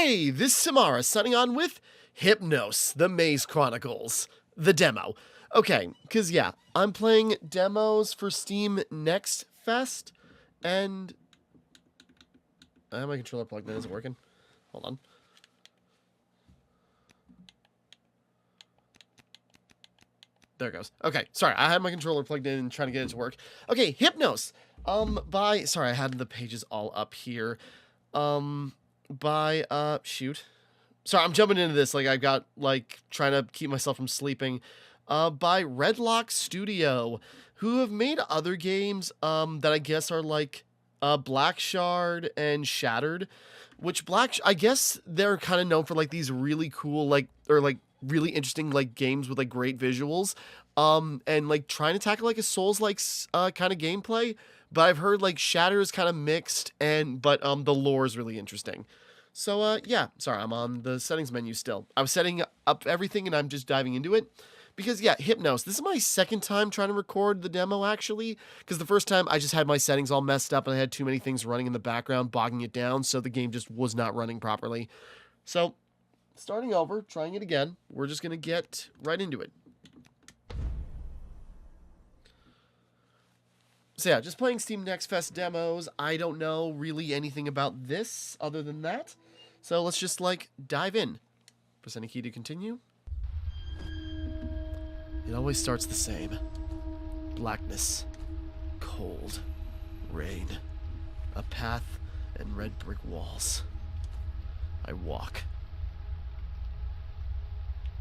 Hey, this is Timmara signing on with HYPNOS, the Maze Chronicles, the demo. Okay, because yeah, I'm playing demos for Steam Next Fest, and I have my controller plugged in. Is it working? Hold on. There it goes. Okay, sorry, I had my controller plugged in and trying to get it to work. Okay, HYPNOS. Sorry, I had the pages all up here. Shoot. Sorry, I'm jumping into this. Like, I've got, like, trying to keep myself from sleeping. By Redlock Studio, who have made other games, that I guess are, like, Black Shard and Shattered. Which I guess they're kind of known for, like, these really cool, like, or, like, really interesting, like, games with, like, great visuals. And, like, trying to tackle, like, a Souls-like, kind of gameplay. But I've heard, like, Shatter is kind of mixed, but the lore is really interesting. So, yeah, sorry, I'm on the settings menu still. I was setting up everything, and I'm just diving into it. Because, yeah, HYPNOS, this is my second time trying to record the demo, actually. Because the first time, I just had my settings all messed up, and I had too many things running in the background, bogging it down, so the game just was not running properly. So, starting over, trying it again, we're just going to get right into it. So yeah, just playing Steam Next Fest demos. I don't know really anything about this other than that. So let's just, like, dive in. Press any key to continue. It always starts the same. Blackness. Cold. Rain. A path and red brick walls. I walk.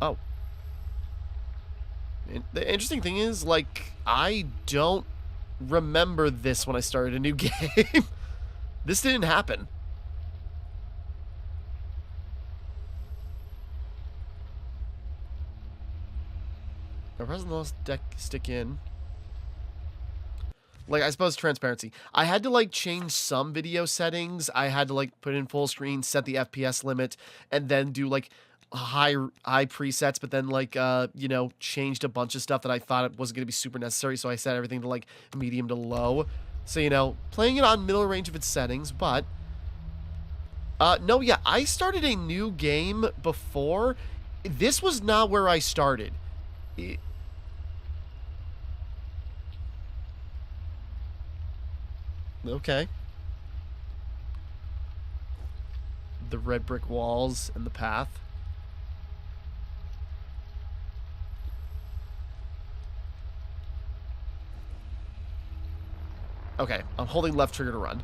Oh. The interesting thing is, like, I don't remember this when I started a new game. This didn't happen. I press the last deck stick in. Like, I suppose transparency. I had to, like, change some video settings. I had to, like, put in full screen, set the FPS limit, and then do, like, high presets, but then, like, you know, changed a bunch of stuff that I thought it wasn't going to be super necessary, so I set everything to, like, medium to low. So, you know, playing it on middle range of its settings, but no, yeah, I started a new game before. This was not where I started. Okay. The red brick walls and the path. Okay, I'm holding left trigger to run.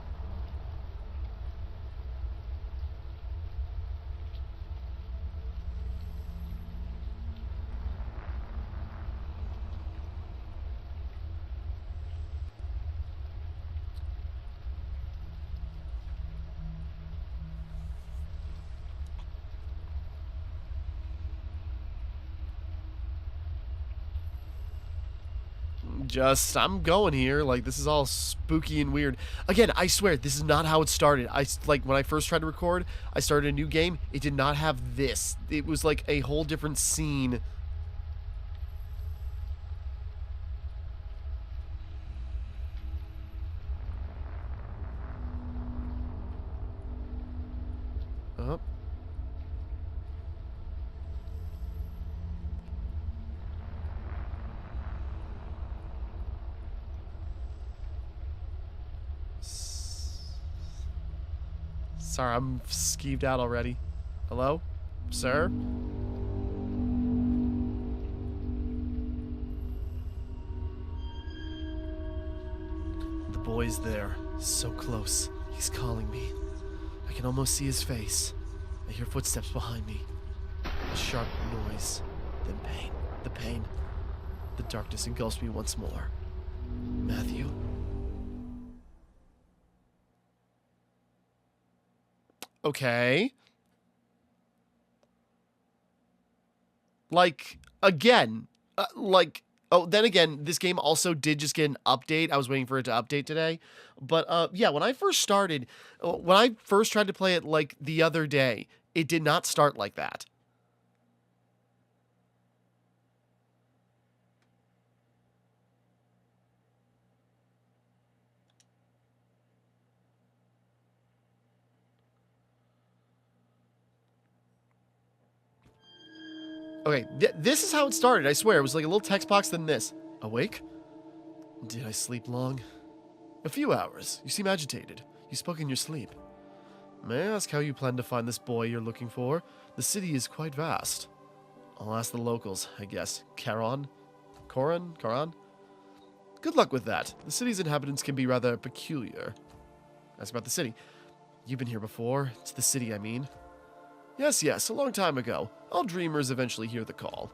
I'm going here. Like, this is all spooky and weird. Again, I swear, this is not how it started. Like, when I first tried to record, I started a new game. It did not have this. It was, like, a whole different scene. Oh. Sorry, I'm skeeved out already. Hello? Sir? The boy's there. So close. He's calling me. I can almost see his face. I hear footsteps behind me. A sharp noise. Then pain. The pain. The darkness engulfs me once more. Matthew? Okay. Like, again, oh, then again, this game also did just get an update. I was waiting for it to update today. But, yeah, when I first started, when I first tried to play it, like, the other day, it did not start like that. Okay, this is how it started, I swear. It was like a little text box, then this. Awake? Did I sleep long? A few hours. You seem agitated. You spoke in your sleep. May I ask how you plan to find this boy you're looking for? The city is quite vast. I'll ask the locals, I guess. Karan? Karan? Good luck with that. The city's inhabitants can be rather peculiar. Ask about the city. You've been here before. It's the city, I mean. Yes, a long time ago. All dreamers eventually hear the call.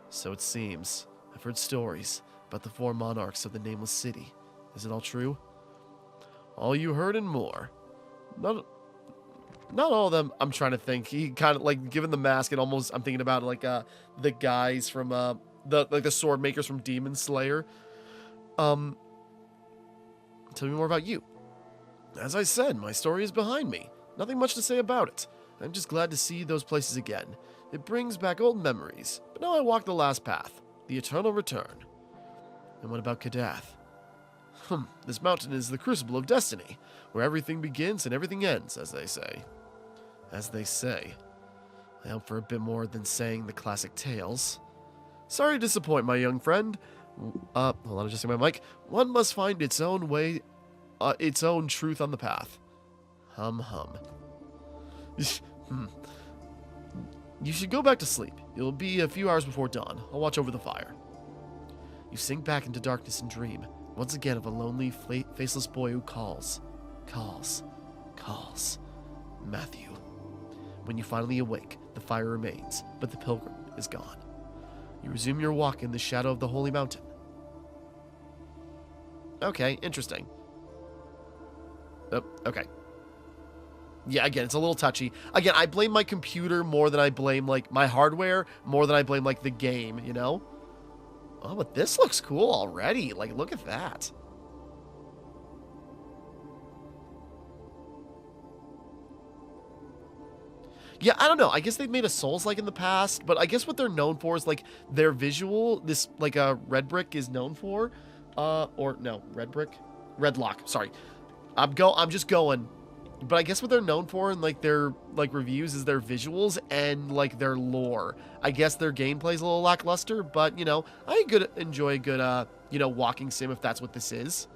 So it seems. I've heard stories about the 4 monarchs of the nameless city. Is it all true? All you heard and more. Not all of them. I'm trying to think. He kind of, like, given the mask, it almost, I'm thinking about, like, the guys from, the sword makers from Demon Slayer. Tell me more about you. As I said, my story is behind me. Nothing much to say about it. I'm just glad to see those places again. It brings back old memories. But now I walk the last path. The eternal return. And what about Kadath? This mountain is the crucible of destiny, where everything begins and everything ends, as they say. As they say. I hope for a bit more than saying the classic tales. Sorry to disappoint, my young friend. Hold on, adjusting my mic. One must find its own way, its own truth on the path. Hum. You should go back to sleep. It'll be a few hours before dawn. I'll watch over the fire. You sink back into darkness and dream, once again, of a lonely, faceless boy who calls. Matthew. When you finally awake, the fire remains, but the pilgrim is gone. You resume your walk in the shadow of the holy mountain. Okay, interesting. Oh, okay. Yeah, again, it's a little touchy. Again, I blame my computer more than I blame, like, my hardware, more than I blame, like, the game, you know? Oh, but this looks cool already. Like, look at that. Yeah, I don't know. I guess they've made a Souls-like in the past, but I guess what they're known for is, like, their visual. This, like, Red Brick is known for. Or, no, Red Brick? Redlock, sorry. I'm just going. But I guess what they're known for in, like, their, like, reviews is their visuals and, like, their lore. I guess their gameplay's a little lackluster, but, you know, I enjoy a good, you know, walking sim if that's what this is.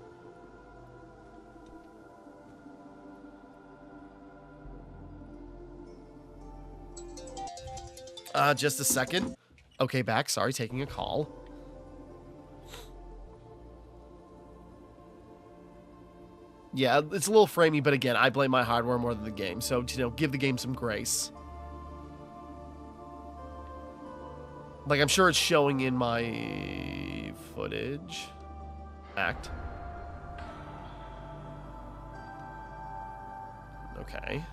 Just a second. Okay, back. Sorry, taking a call. Yeah, it's a little framey, but again, I blame my hardware more than the game. So, you know, give the game some grace. Like, I'm sure it's showing in my footage. Act. Okay.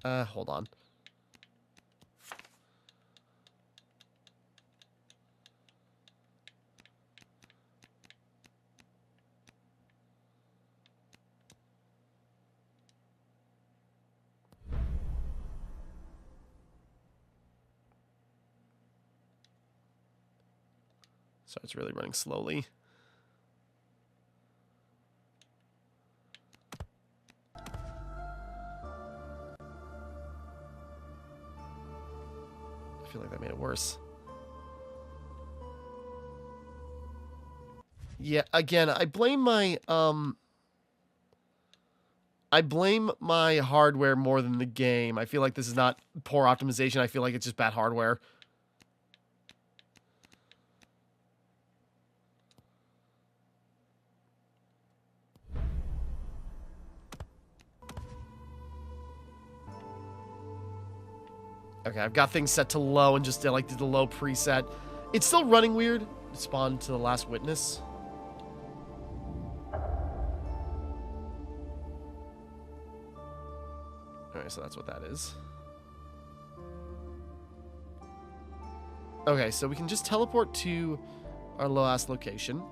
Hold on. So it's really running slowly. I feel like that made it worse. Yeah, again, I blame my hardware more than the game. I feel like this is not poor optimization. I feel like it's just bad hardware. Okay, I've got things set to low and just like did the low preset. It's still running weird. Spawn to the last witness. Alright, so that's what that is. Okay, so we can just teleport to our last location.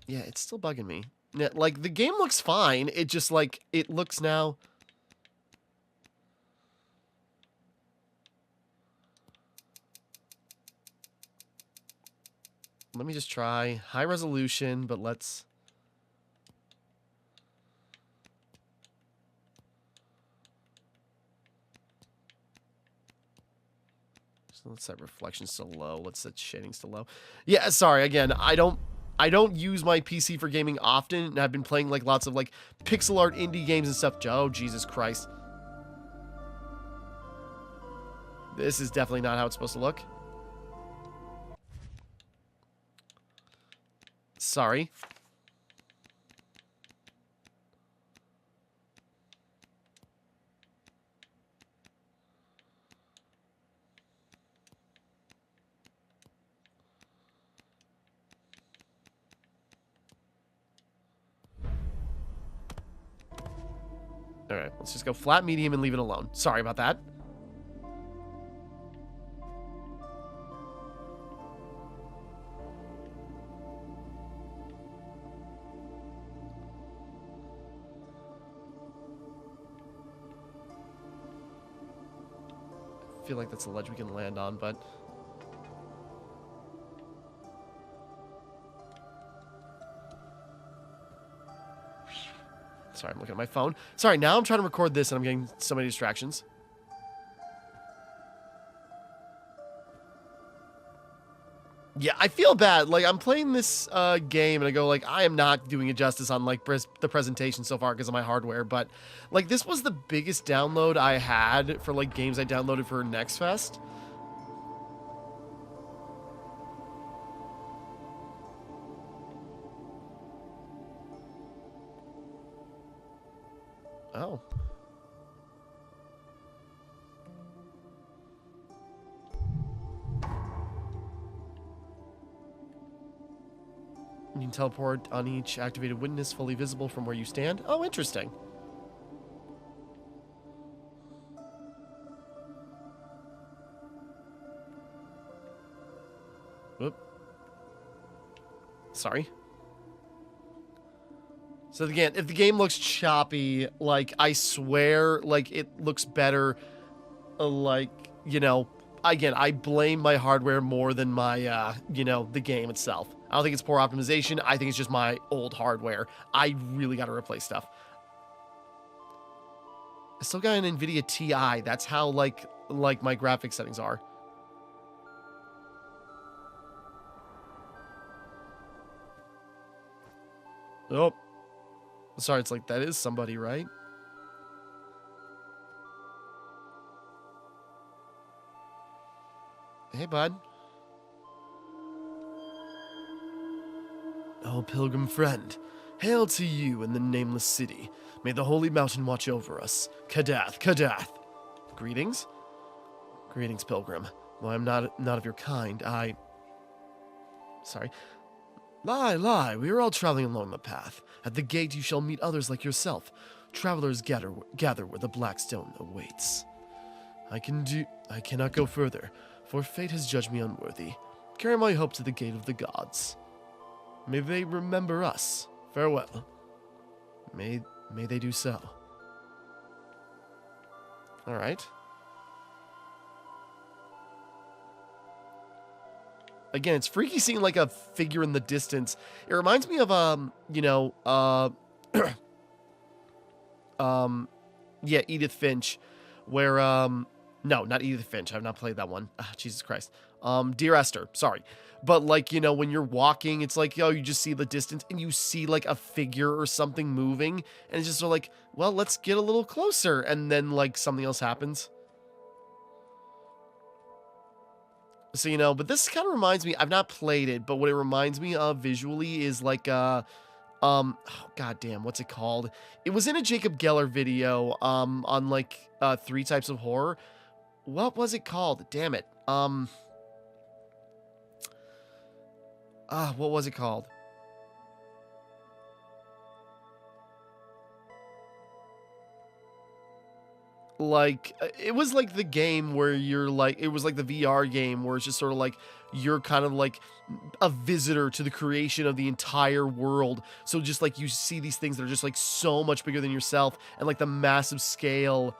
Yeah, it's still bugging me. Yeah, like, the game looks fine. It just, like, it looks now... Let me just try high resolution, but let's... So let's set reflections to low. Let's set shadings to low. Yeah, sorry, again, I don't use my PC for gaming often, and I've been playing like lots of like pixel art indie games and stuff. Oh, Jesus Christ. This is definitely not how it's supposed to look. Sorry. All right, let's just go flat, medium, and leave it alone. Sorry about that. I feel like that's a ledge we can land on, but... Sorry, I'm looking at my phone. Sorry, now I'm trying to record this and I'm getting so many distractions. Yeah, I feel bad. Like, I'm playing this game and I go, like, I am not doing it justice on, like, the presentation so far because of my hardware. But, like, this was the biggest download I had for, like, games I downloaded for Next Fest. Oh. You can teleport on each activated witness, fully visible from where you stand. Oh, interesting. Whoop. Sorry. So again, if the game looks choppy, like, I swear, like, it looks better, like, you know, again, I blame my hardware more than my, you know, the game itself. I don't think it's poor optimization. I think it's just my old hardware. I really got to replace stuff. I still got an NVIDIA Ti. That's how, like my graphics settings are. Oh. Sorry, it's like, that is somebody, right? Hey, bud. Oh, pilgrim friend, hail to you in the nameless city. May the holy mountain watch over us. Kadath, Kadath. Greetings? Greetings, pilgrim. Well, I'm not of your kind. Sorry. Lie. We are all traveling along the path. At the gate you shall meet others like yourself. Travelers gather where the black stone awaits. I cannot go further, for fate has judged me unworthy. Carry my hope to the gate of the gods. May they remember us. Farewell. May they do so. All right. Again, it's freaky seeing like a figure in the distance. It reminds me of you know, yeah, Edith Finch, where no, not Edith Finch. I've not played that one. Jesus Christ. Dear Esther, sorry. But like, you know, when you're walking, it's like, yo, you just see the distance and you see like a figure or something moving, and it's just sort of like, well, let's get a little closer, and then like something else happens. So, you know, but this kind of reminds me, I've not played it, but what it reminds me of visually is like, oh, goddamn, what's it called? It was in a Jacob Geller video, on like, 3 types of horror. What was it called? Damn it. What was it called? Like, it was like the game where you're like, it was like the VR game where it's just sort of like, you're kind of like a visitor to the creation of the entire world. So just like you see these things that are just like so much bigger than yourself, and like the massive scale.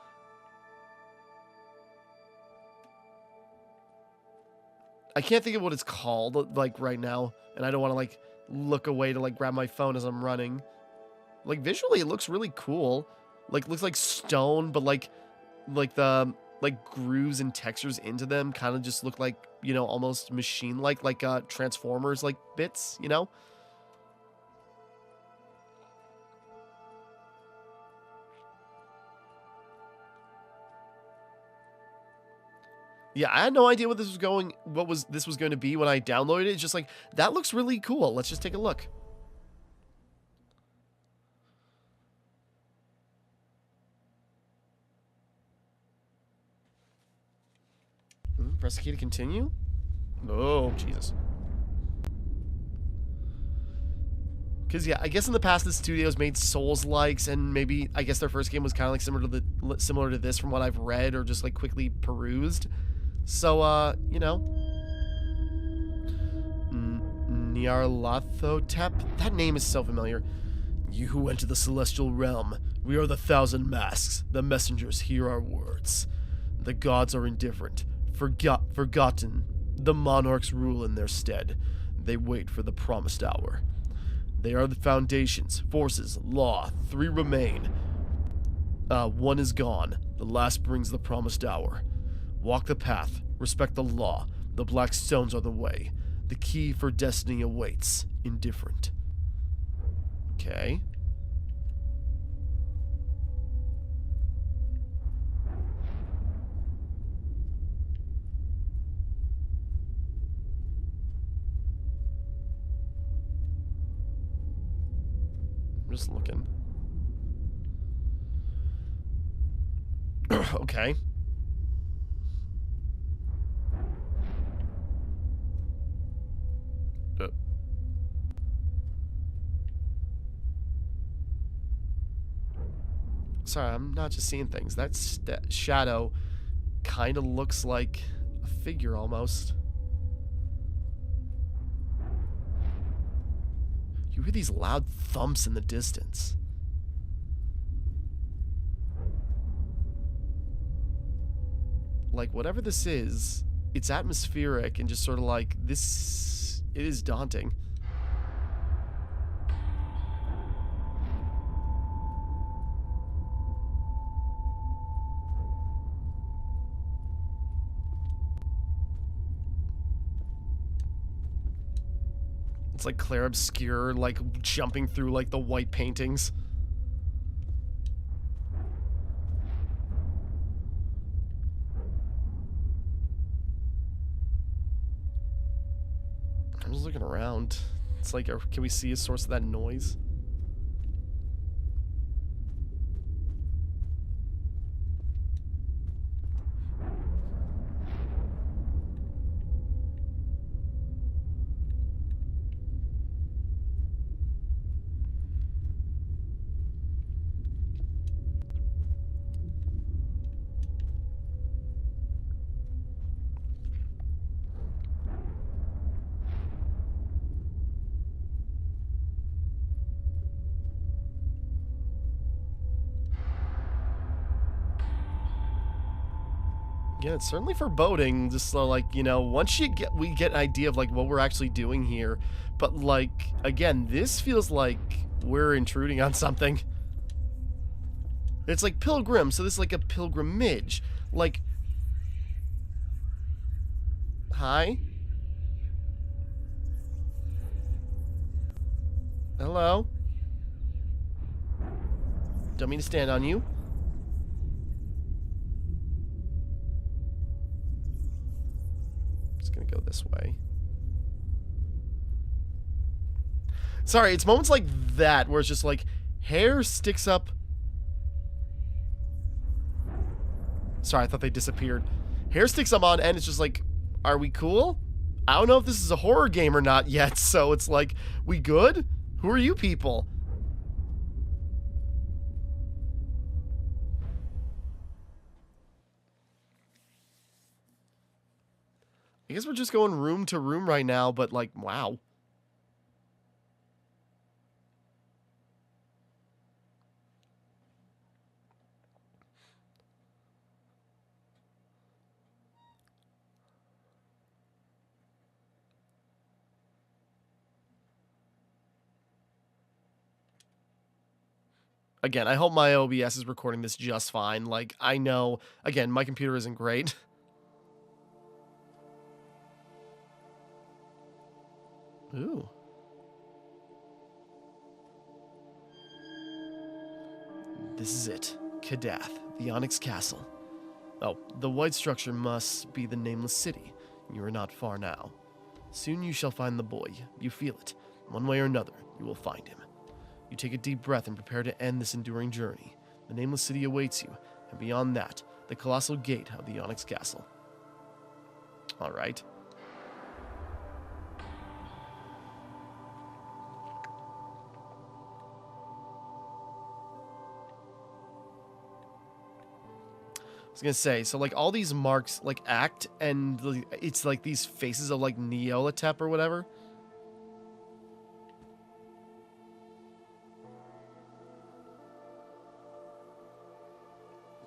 I can't think of what it's called, like, right now. And I don't want to, like, look away to, like, grab my phone as I'm running. Like, visually, it looks really cool. Like, looks like stone, but, like the, like, grooves and textures into them kind of just look like, you know, almost machine-like, Transformers, like, bits, you know? Yeah, I had no idea what this was going to be when I downloaded it. It's just like, that looks really cool. Let's just take a look. Press the key to continue. Oh, Jesus. Because, yeah, I guess in the past the studios made Souls-likes, and maybe, I guess their first game was kind of like similar to this from what I've read or just, like, quickly perused. So, you know. Nyarlathotep? That name is so familiar. You who enter the celestial realm, we are the Thousand Masks. The messengers hear our words. The gods are indifferent, forgotten. The monarchs rule in their stead. They wait for the promised hour. They are the foundations, forces, law. 3 remain. 1 is gone. The last brings the promised hour. Walk the path. Respect the law. The black stones are the way. The key for destiny awaits. Indifferent. Okay. I'm just looking. Okay. Sorry, I'm not just seeing things. That shadow kind of looks like a figure almost. You hear these loud thumps in the distance. Like, whatever this is, it's atmospheric and just sort of like, this, it is daunting. It's like clair obscure, like jumping through like the white paintings. I'm just looking around. It's like, can we see a source of that noise? Yeah, it's certainly foreboding. Just so, like, you know, once we get an idea of like what we're actually doing here, but like again, this feels like we're intruding on something. It's like pilgrim, so this is like a pilgrimage. Like, hi, hello. Don't mean to stand on you. Gonna go this way. Sorry, it's moments like that where it's just like hair sticks up. Sorry, I thought they disappeared. Hair sticks up on and it's just like, are we cool? I don't know if this is a horror game or not yet, so it's like, we good? Who are you people? I guess we're just going room to room right now, but like, wow. Again, I hope my OBS is recording this just fine. Like, I know, again, my computer isn't great. Ooh. This is it. Kadath, the Onyx Castle. Oh, the white structure must be the nameless city. You are not far now. Soon you shall find the boy. You feel it. One way or another, you will find him. You take a deep breath and prepare to end this enduring journey. The nameless city awaits you, and beyond that, the colossal gate of the Onyx Castle. Alright. I was gonna say, so like all these marks like act, and it's like these faces of like Neolatep or whatever.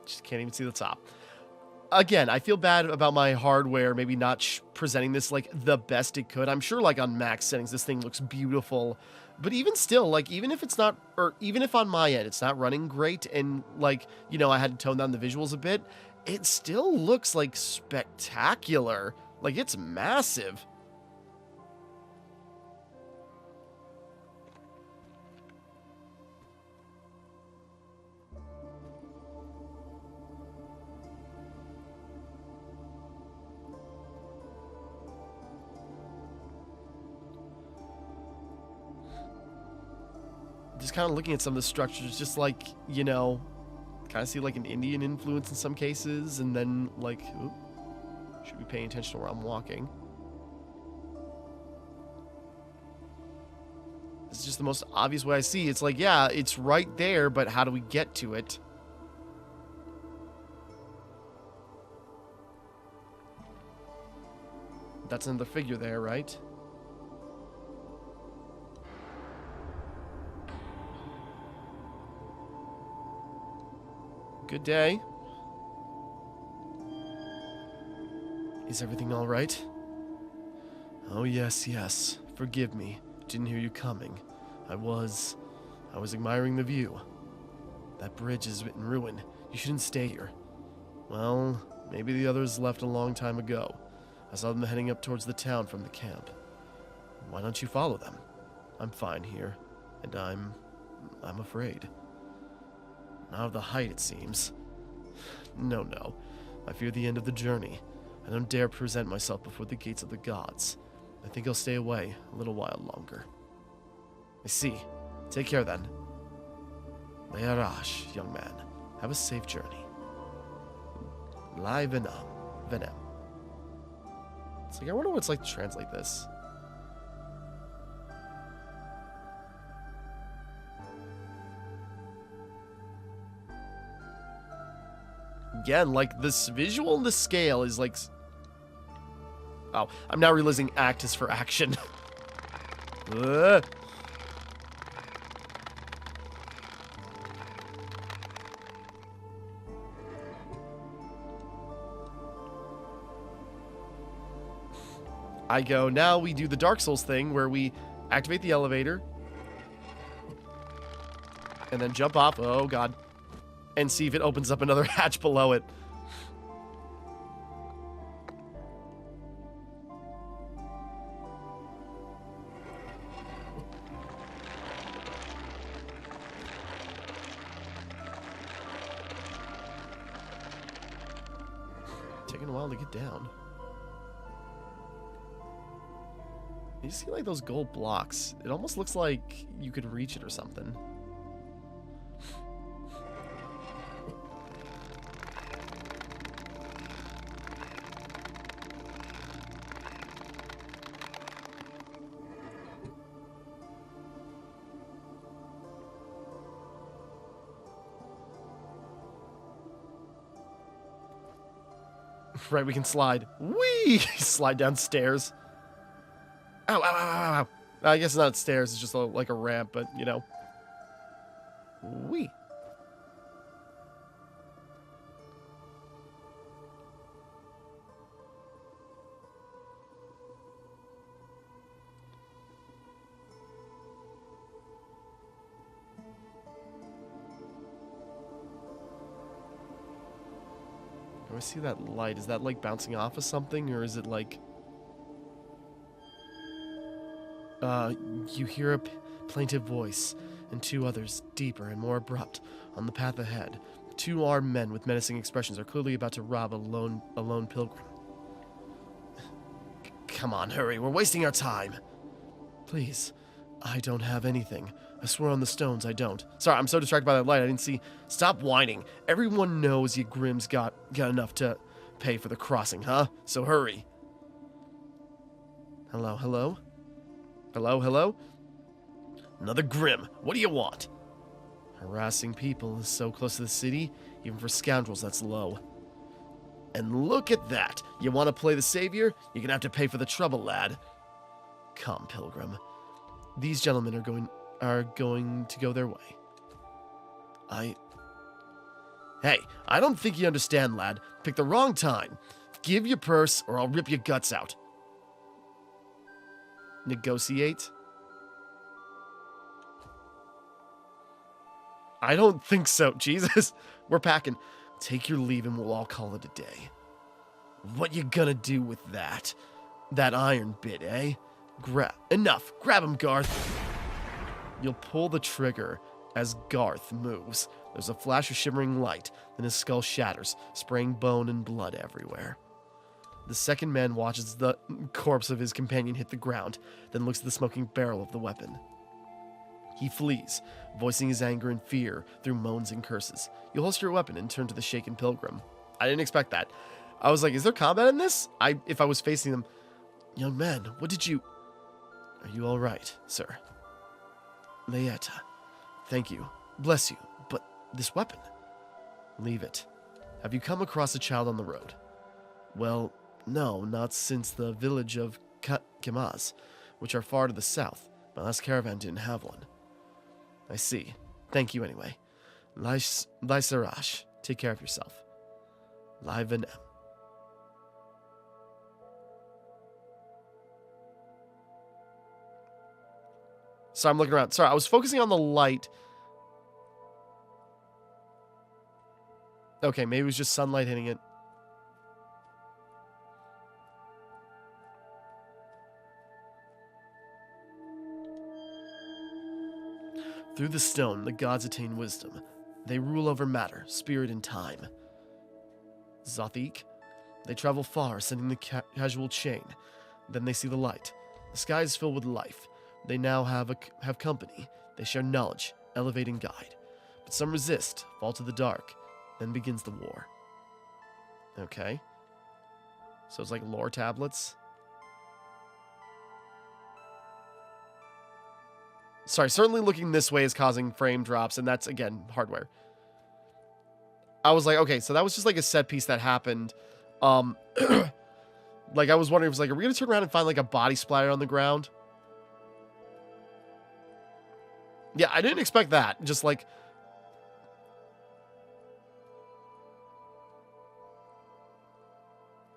Just can't even see the top. Again, I feel bad about my hardware maybe not presenting this like the best it could. I'm sure like on max settings this thing looks beautiful, but even still, like even if it's not, or even if on my end it's not running great and like, you know, I had to tone down the visuals a bit, it still looks like spectacular. Like it's massive. Just kind of looking at some of the structures, just like, you know, kind of see like an Indian influence in some cases, and then like, ooh, should be paying attention to where I'm walking. This is just the most obvious way I see. It's like, yeah, it's right there, but how do we get to it? That's another figure there, right? Good day. Is everything all right? Oh, yes, yes. Forgive me. Didn't hear you coming. I was admiring the view. That bridge is in ruin. You shouldn't stay here. Well, maybe the others left a long time ago. I saw them heading up towards the town from the camp. Why don't you follow them? I'm fine here, and I'm afraid. Not of the height, it seems. No, no. I fear the end of the journey. I don't dare present myself before the gates of the gods. I think I'll stay away a little while longer. I see. Take care then. Learash, young man. Have a safe journey. Lai Venom. Venom. It's like, I wonder what it's like to translate this. Again, like, this visual and the scale is like... Oh, I'm now realizing act is for action. I go, now we do the Dark Souls thing where we activate the elevator and then jump off. Oh, God. And see if it opens up another hatch below it. Taking a while to get down. You see like those gold blocks. It almost looks like you could reach it or something. Right, we can slide. Whee! Slide downstairs. Ow, ow, ow, ow, ow. I guess it's not stairs, it's just like a ramp, but, you know. Whee! I see that light? Is that like bouncing off of something, or is it like... You hear a plaintive voice, and two others, deeper and more abrupt, on the path ahead. Two armed men with menacing expressions are clearly about to rob a lone pilgrim. Come on, hurry, we're wasting our time. Please, I don't have anything. I swear on the stones I don't. Sorry, I'm so distracted by that light, I didn't see. Stop whining. Everyone knows you Grimm's got enough to pay for the crossing, huh? So hurry. Hello, hello? Hello, hello? Another Grimm. What do you want? Harassing people is so close to the city, even for scoundrels, that's low. And look at that. You want to play the savior? You're gonna have to pay for the trouble, lad. Come, pilgrim. These gentlemen are going to go their way. Hey, I don't think you understand, lad. Pick the wrong time. Give your purse, or I'll rip your guts out. Negotiate? I don't think so. Jesus. We're packing. Take your leave and we'll all call it a day. What you gonna do with that? That iron bit, eh? Enough. Grab him, Garth. You'll pull the trigger as Garth moves. There's a flash of shimmering light, then his skull shatters, spraying bone and blood everywhere. The second man watches the corpse of his companion hit the ground, then looks at the smoking barrel of the weapon. He flees, voicing his anger and fear through moans and curses. You holster your weapon and turn to the shaken pilgrim. I didn't expect that. I was like, is there combat in this? If I was facing them... Young man, what did you... Are you all right, sir? Leeta, thank you. Bless you. But this weapon... Leave it. Have you come across a child on the road? Well, no, not since the village of HYPNOS, which are far to the south. My last caravan didn't have one. I see. Thank you anyway. Lysarash. Take care of yourself. Live. Sorry, I'm looking around. Sorry, I was focusing on the light. Okay, maybe it was just sunlight hitting it. Through the stone, the gods attain wisdom. They rule over matter, spirit, and time. Zothik. They travel far, ascending the casual chain. Then they see the light. The sky is filled with life. They now have company. They share knowledge, elevate and guide. But some resist, fall to the dark. Then begins the war. Okay. So it's like lore tablets. Sorry, certainly looking this way is causing frame drops, and that's, again, hardware. I was like, okay, so that was just like a set piece that happened. Like, I was wondering, it was like, are we going to turn around and find like a body splatter on the ground? Yeah, I didn't expect that. Just like...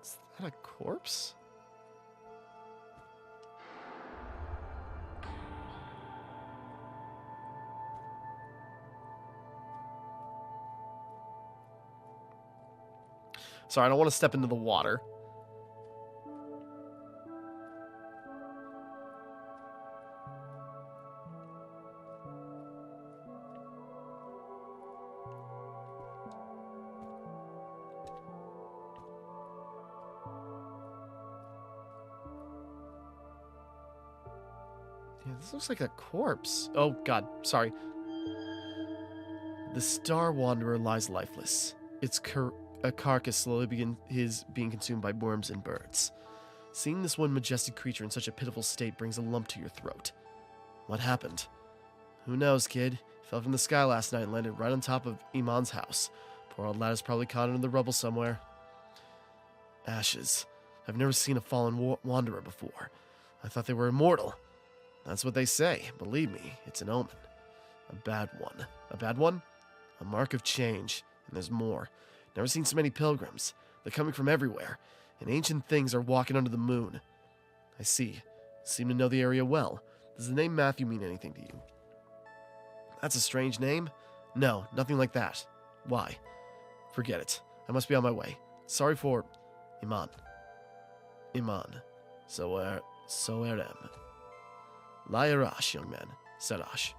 Is that a corpse? Sorry, I don't want to step into the water. Yeah, this looks like a corpse. Oh, God, sorry. The Star Wanderer lies lifeless. Its a carcass slowly being consumed by worms and birds. Seeing this one majestic creature in such a pitiful state brings a lump to your throat. What happened? Who knows, kid? He fell from the sky last night and landed right on top of Iman's house. Poor old lad is probably caught in the rubble somewhere. Ashes. I've never seen a fallen wanderer before. I thought they were immortal. That's what they say. Believe me, it's an omen. A bad one. A bad one? A mark of change. And there's more. Never seen so many pilgrims. They're coming from everywhere, and ancient things are walking under the moon. I see. Seem to know the area well. Does the name Matthew mean anything to you? That's a strange name. No, nothing like that. Why? Forget it. I must be on my way. Sorry for Iman. Iman. Soerem. Lairash, young man. Serash.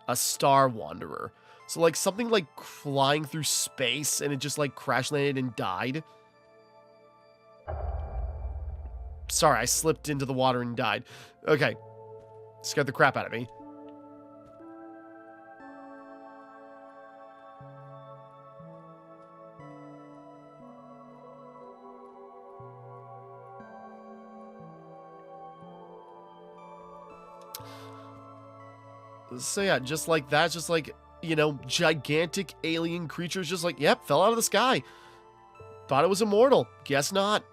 A star wanderer. So, like, something, like, flying through space, and it just, like, crash landed and died. Sorry, I slipped into the water and died. Okay. Scared the crap out of me. So yeah, just like that, just like, you know, gigantic alien creatures just like, yep, fell out of the sky. Thought it was immortal. Guess not.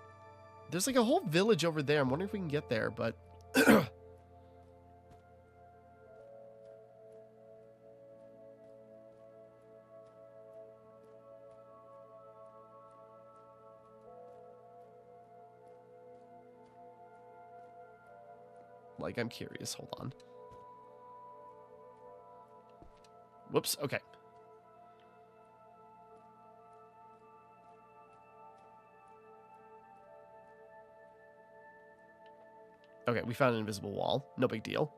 There's like a whole village over there. I'm wondering if we can get there, but... like, I'm curious. Hold on. Whoops, okay. Okay, we found an invisible wall. No big deal.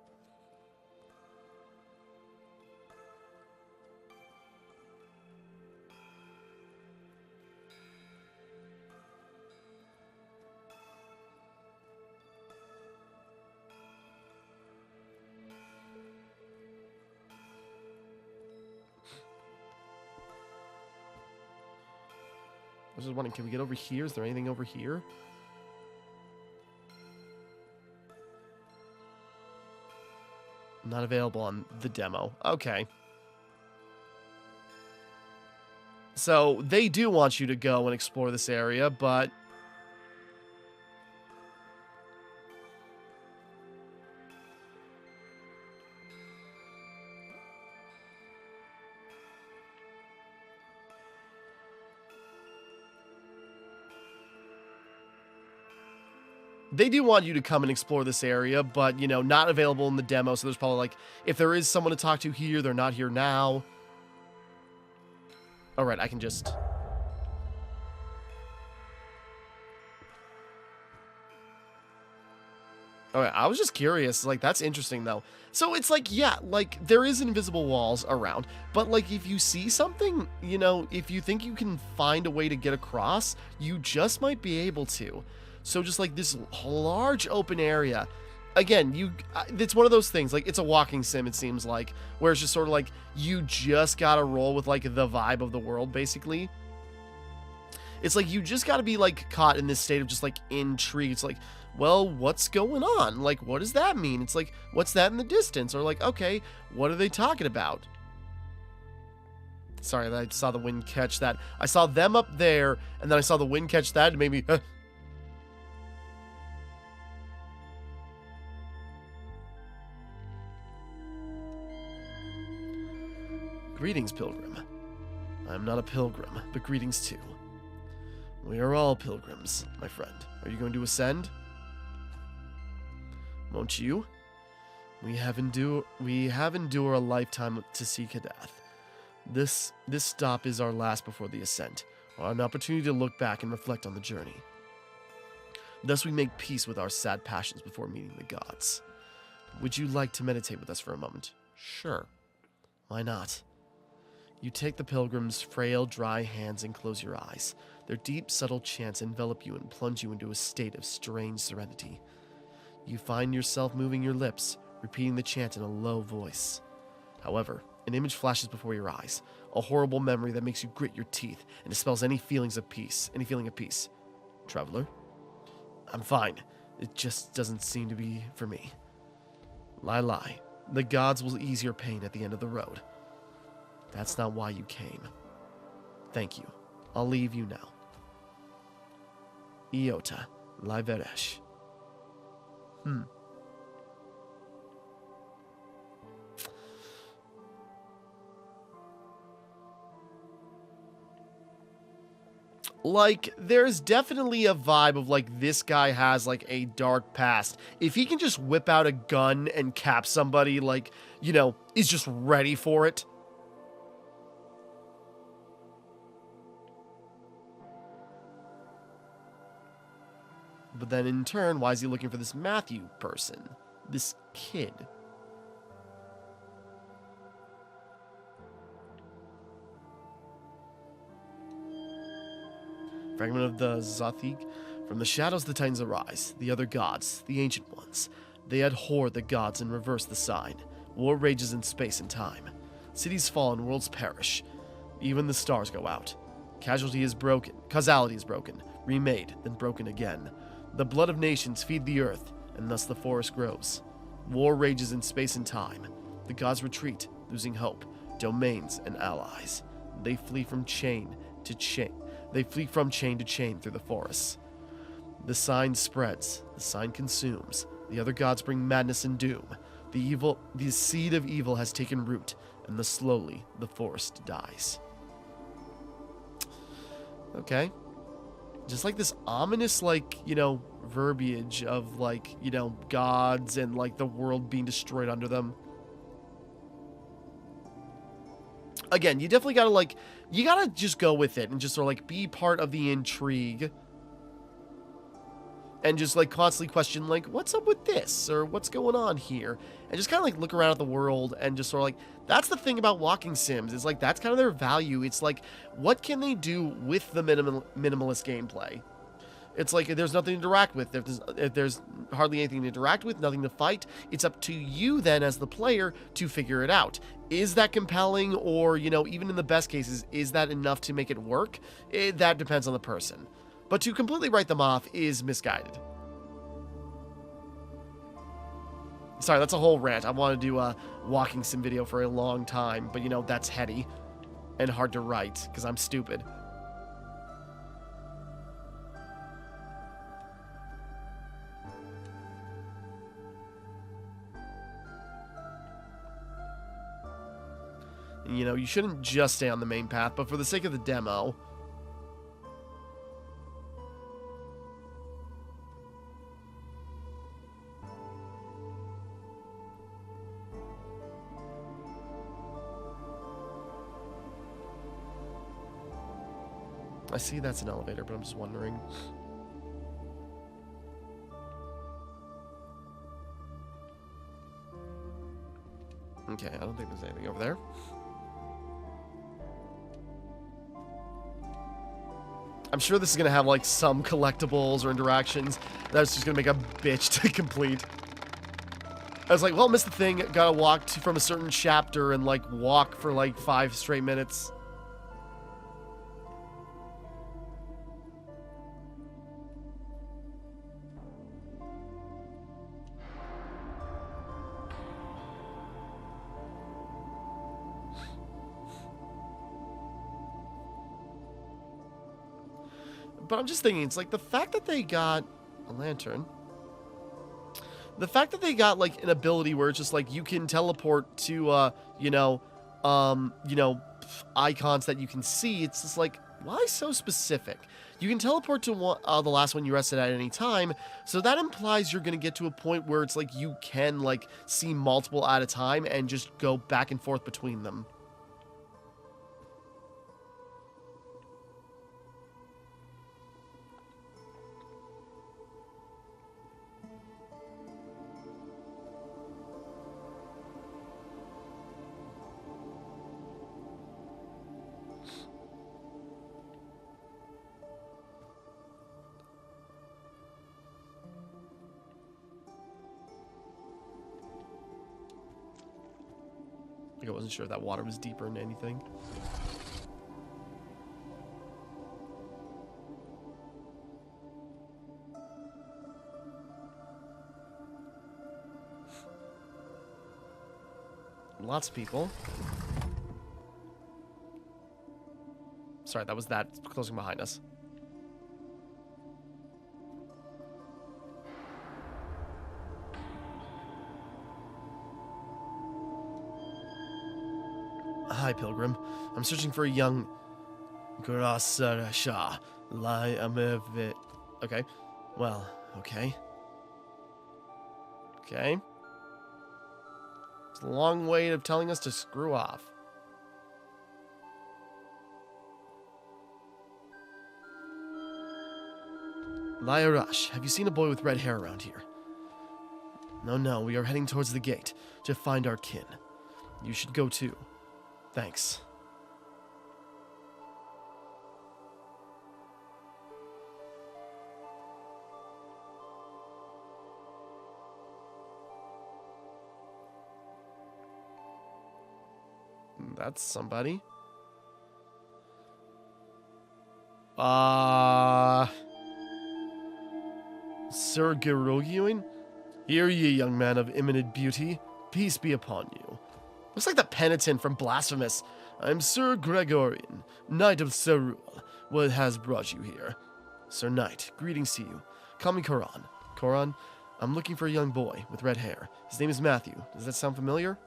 I was just wondering, can we get over here? Is there anything over here? Not available on the demo. Okay. So, they do want you to go and explore this area, but... they do want you to come and explore this area, but, you know, not available in the demo, so there's probably, like, if there is someone to talk to here, they're not here now. Alright, I can just... Alright, I was just curious. Like, that's interesting, though. So, it's like, yeah, like, there is invisible walls around, but, like, if you see something, you know, if you think you can find a way to get across, you just might be able to. So just like this large open area, again, it's one of those things, like it's a walking sim, it seems like, where it's just sort of like, you just gotta roll with like the vibe of the world, basically. It's like, you just gotta be like caught in this state of just like intrigue. It's like, well, what's going on? Like, what does that mean? It's like, what's that in the distance? Or like, okay, what are they talking about? Sorry, I saw the wind catch that. I saw them up there, and then I saw the wind catch that, and made me... Greetings, pilgrim. I am not a pilgrim, but greetings too. We are all pilgrims, my friend. Are you going to ascend? Won't you? We have endure a lifetime to seek a death. This stop is our last before the ascent, an opportunity to look back and reflect on the journey. Thus we make peace with our sad passions before meeting the gods. Would you like to meditate with us for a moment? Sure. Why not? You take the pilgrim's frail, dry hands and close your eyes. Their deep, subtle chants envelop you and plunge you into a state of strange serenity. You find yourself moving your lips, repeating the chant in a low voice. However, an image flashes before your eyes, a horrible memory that makes you grit your teeth and dispels any feeling of peace. Traveler? I'm fine. It just doesn't seem to be for me. Lie. The gods will ease your pain at the end of the road. That's not why you came. Thank you. I'll leave you now. Iota Liveresh. Like, there's definitely a vibe of, like, this guy has, like, a dark past. If he can just whip out a gun and cap somebody, like, you know, is just ready for it. But then in turn, why is he looking for this Matthew person? This kid. Fragment of the Zathig. From the shadows the Titans arise, the other gods, the ancient ones. They abhor the gods and reverse the sign. War rages in space and time. Cities fall and worlds perish. Even the stars go out. Causality is broken, remade, then broken again. The blood of nations feed the earth, and thus the forest grows. War rages in space and time. The gods retreat, losing hope, domains, and allies. They flee from chain to chain. They flee from chain to chain through the forests. The sign spreads, the sign consumes. The other gods bring madness and doom. The seed of evil has taken root, and slowly the forest dies. Okay. Just like this ominous, like, verbiage of, like, gods and, like, the world being destroyed under them. Again, you definitely gotta, like, you gotta just go with it and just sort of, like, be part of the intrigue. And just, like, constantly question, like, what's up with this? Or what's going on here? And just kind of, like, look around at the world and just sort of, like, that's the thing about walking sims. It's, like, that's kind of their value. It's, like, what can they do with the minimalist gameplay? It's, like, there's nothing to interact with. If there's hardly anything to interact with, nothing to fight, it's up to you then as the player to figure it out. Is that compelling? Or, even in the best cases, is that enough to make it work? That depends on the person. But to completely write them off is misguided. Sorry, that's a whole rant. I want to do a walking sim video for a long time, but that's heady and hard to write because I'm stupid. And, you shouldn't just stay on the main path, but for the sake of the demo, I see that's an elevator, but I'm just wondering. Okay, I don't think there's anything over there. I'm sure this is going to have, like, some collectibles or interactions. That's just going to make a bitch to complete. I was like, well, missed the thing. Gotta walk from a certain chapter and, like, walk for, like, 5 straight minutes. But I'm just thinking, it's like the fact that they got a lantern. The fact that they got, like, an ability where it's just, like, you can teleport to, icons that you can see. It's just, like, why so specific? You can teleport to the last one you rested at any time, so that implies you're going to get to a point where it's, like, you can, like, see multiple at a time and just go back and forth between them. I wasn't sure if that water was deeper than anything. Lots of people. Sorry, that was that closing behind us. Hi, Pilgrim. I'm searching for a young Grasarasha. Liamevit. Okay. Well, okay. Okay. It's a long way of telling us to screw off. Lyarash, have you seen a boy with red hair around here? No, we are heading towards the gate to find our kin. You should go too. Thanks. That's somebody. Sir Gerogiuin? Hear ye, young man of imminent beauty. Peace be upon you. Looks like the penitent from Blasphemous. I'm Sir Gregorian, Knight of Serul. What has brought you here? Sir Knight, greetings to you. Call me Koran. Koran, I'm looking for a young boy with red hair. His name is Matthew. Does that sound familiar?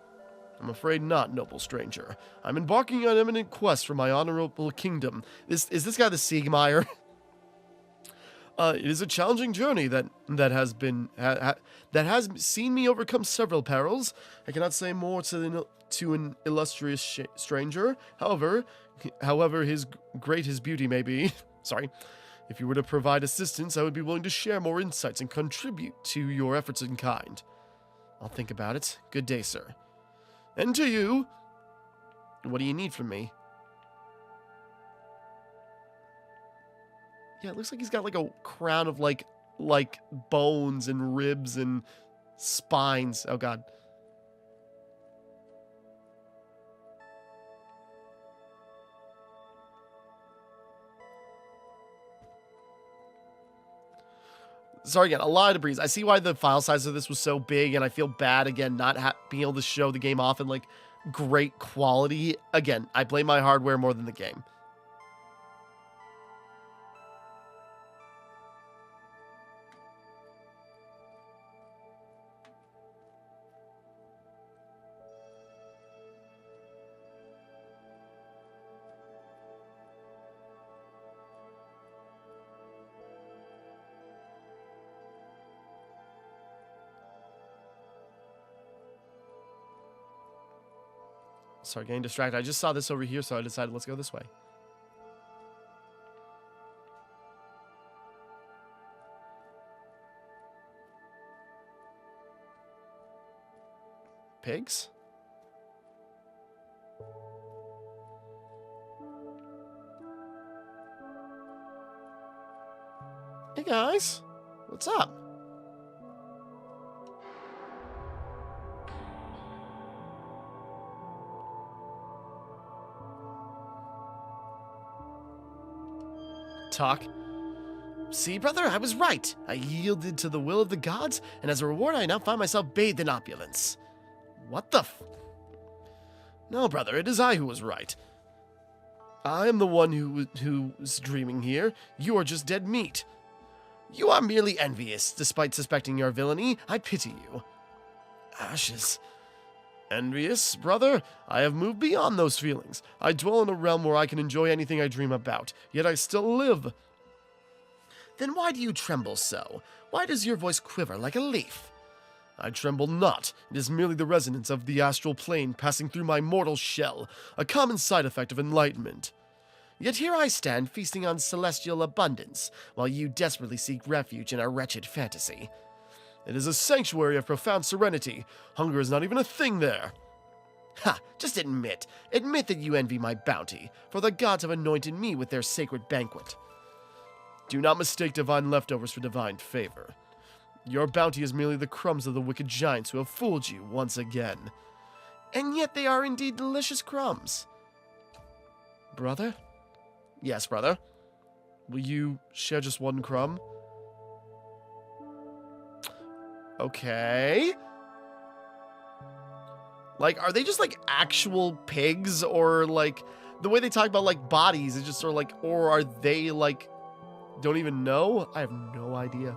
I'm afraid not, noble stranger. I'm embarking on an imminent quest for my honorable kingdom. Is this guy the Siegmeyer? It is a challenging journey that has been that has seen me overcome several perils. I cannot say more to an illustrious stranger. However his beauty may be. Sorry. If you were to provide assistance, I would be willing to share more insights and contribute to your efforts in kind. I'll think about it. Good day, sir. And to you. What do you need from me? Yeah, it looks like he's got like a crown of like bones and ribs and spines. Oh god. Sorry again, a lot of debris. I see why the file size of this was so big, and I feel bad again not being able to show the game off in like great quality. Again, I blame my hardware more than the game. Sorry, getting distracted. I just saw this over here, so I decided let's go this way. Pigs? Hey guys, what's up? Talk. See, brother, I was right. I yielded to the will of the gods, and as a reward, I now find myself bathed in opulence. What the No, brother, it is I who was right. I am the one who's dreaming here. You are just dead meat. You are merely envious, despite suspecting your villainy. I pity you. Ashes. Envious, brother? I have moved beyond those feelings. I dwell in a realm where I can enjoy anything I dream about, yet I still live. Then why do you tremble so? Why does your voice quiver like a leaf? I tremble not. It is merely the resonance of the astral plane passing through my mortal shell, a common side effect of enlightenment. Yet here I stand feasting on celestial abundance, while you desperately seek refuge in a wretched fantasy. It is a sanctuary of profound serenity. Hunger is not even a thing there. Ha! Just admit. Admit that you envy my bounty, for the gods have anointed me with their sacred banquet. Do not mistake divine leftovers for divine favor. Your bounty is merely the crumbs of the wicked giants who have fooled you once again. And yet they are indeed delicious crumbs. Brother? Yes, brother. Will you share just one crumb? Okay. Like, are they just like actual pigs, or like the way they talk about like bodies is just sort of like, or are they like, don't even know? I have no idea.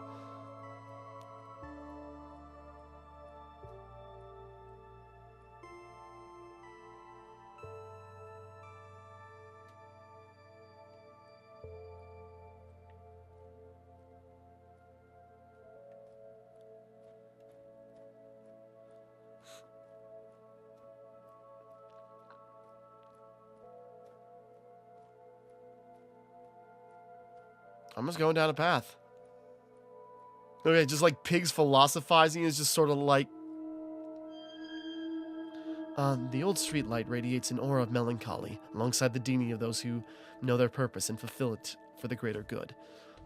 I'm just going down a path. Okay, just like pigs philosophizing is just sort of like... The old streetlight radiates an aura of melancholy, alongside the dignity of those who know their purpose and fulfill it for the greater good.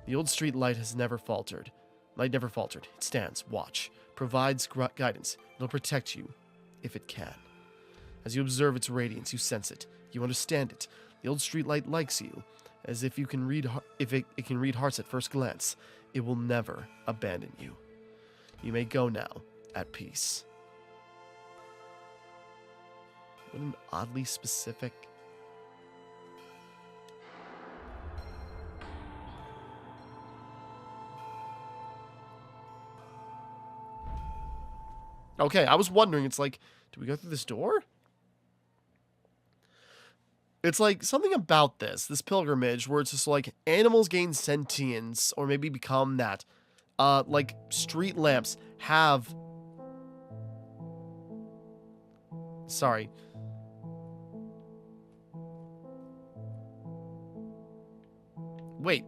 The old streetlight has never faltered. Light never faltered. It stands, watch, provides guidance. It'll protect you, if it can. As you observe its radiance, you sense it. You understand it. The old streetlight likes you, as if you can read, it can read hearts at first glance. It will never abandon you. You may go now, at peace. What an oddly specific... Okay, I was wondering, it's like, do we go through this door? It's like something about this pilgrimage, where it's just like animals gain sentience, or maybe become that. Like street lamps have... Sorry. Wait.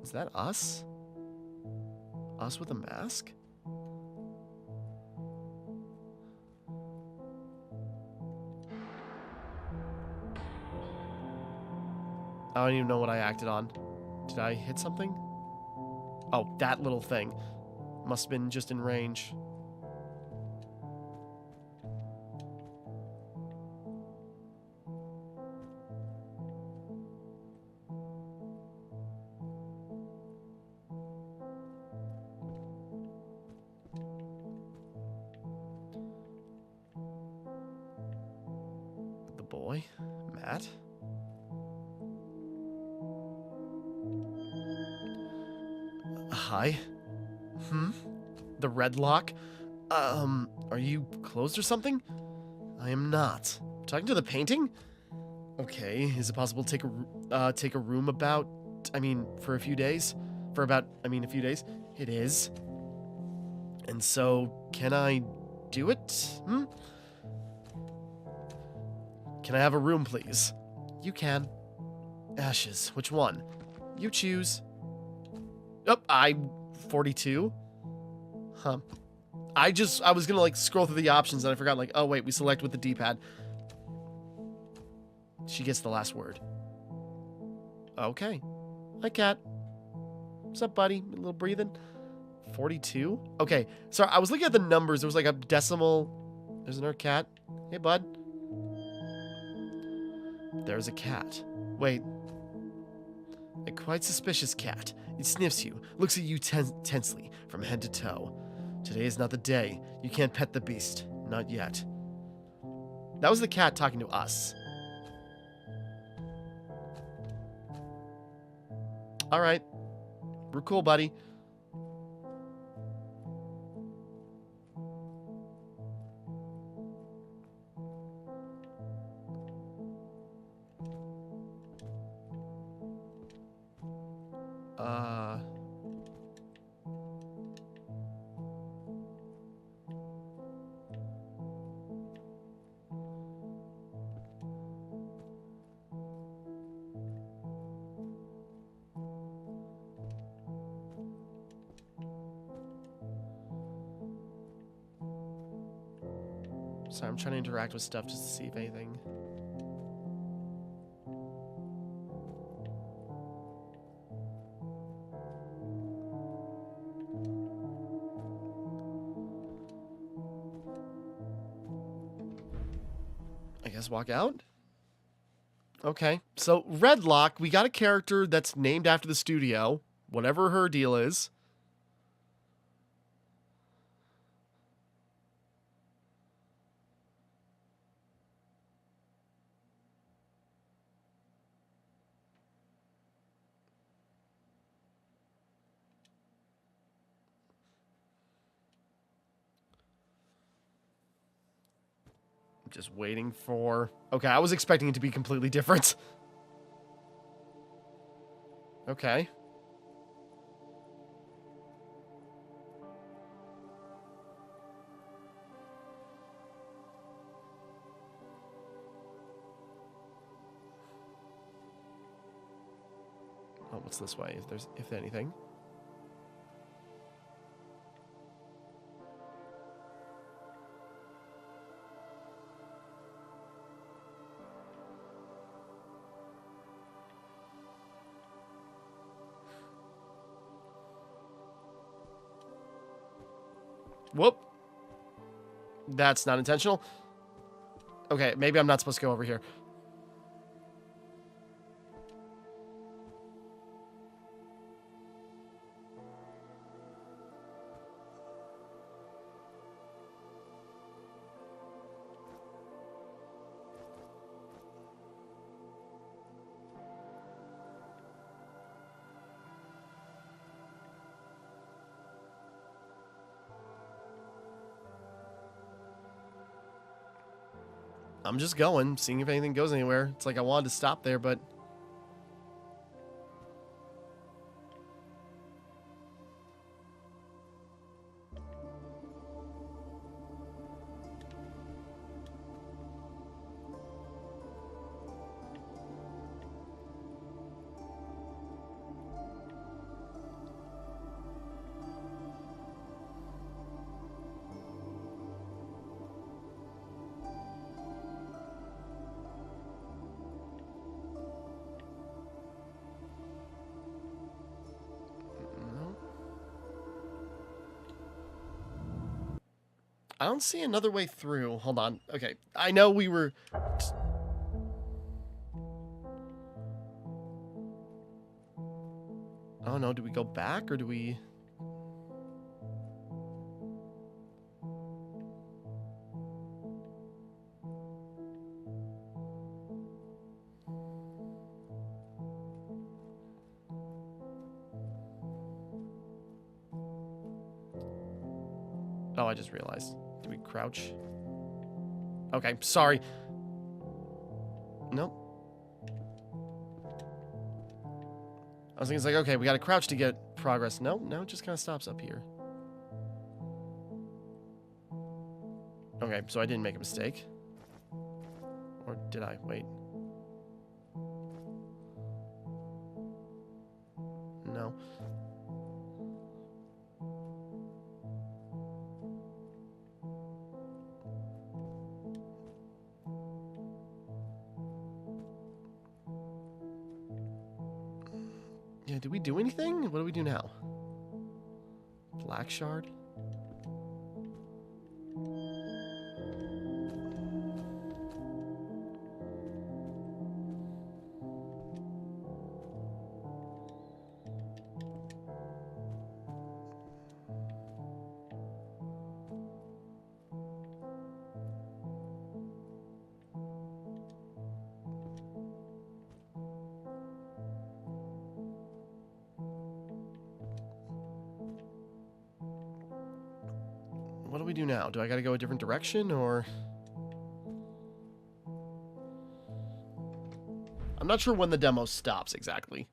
Is that us? Us with a mask? I don't even know what I acted on. Did I hit something? Oh, that little thing. Must have been just in range. The boy? Matt? Hi. The red lock? Are you closed or something? I am not. Talking to the painting? Okay, is it possible to take a room about, for a few days? A few days? It is. And so, can I do it? Can I have a room, please? You can. Ashes, which one? You choose. Oh, I'm 42. Huh. I was gonna like scroll through the options and I forgot, like, oh wait, we select with the D-pad. She gets the last word. Okay. Hi, cat. What's up, buddy? A little breathing? 42? Okay. Sorry, I was looking at the numbers. There was like a decimal. There's another cat. Hey, bud. There's a cat. Wait. A quite suspicious cat. It sniffs you, looks at you tensely, from head to toe. Today is not the day. You can't pet the beast. Not yet. That was the cat talking to us. Alright. We're cool, buddy. Sorry, I'm trying to interact with stuff just to see if anything... I guess walk out? Okay. So, Redlock, we got a character that's named after the studio. Whatever her deal is. Just waiting for... Okay, I was expecting it to be completely different. Okay. Oh, what's this way? If anything. Whoop. That's not intentional. Okay, maybe I'm not supposed to go over here. I'm just going, seeing if anything goes anywhere. It's like I wanted to stop there, but... I don't see another way through. Hold on. Okay. I know we were... Oh no, do we go back or do we... Oh, I just realized. Do we crouch? Okay, sorry. Nope. I was thinking, it's like, okay, we gotta crouch to get progress. No, it just kind of stops up here. Okay, so I didn't make a mistake. Or did I? Wait. No. Yeah, did we do anything? What do we do now? Black shard? What do we do now? Do I gotta go a different direction, or... I'm not sure when the demo stops exactly.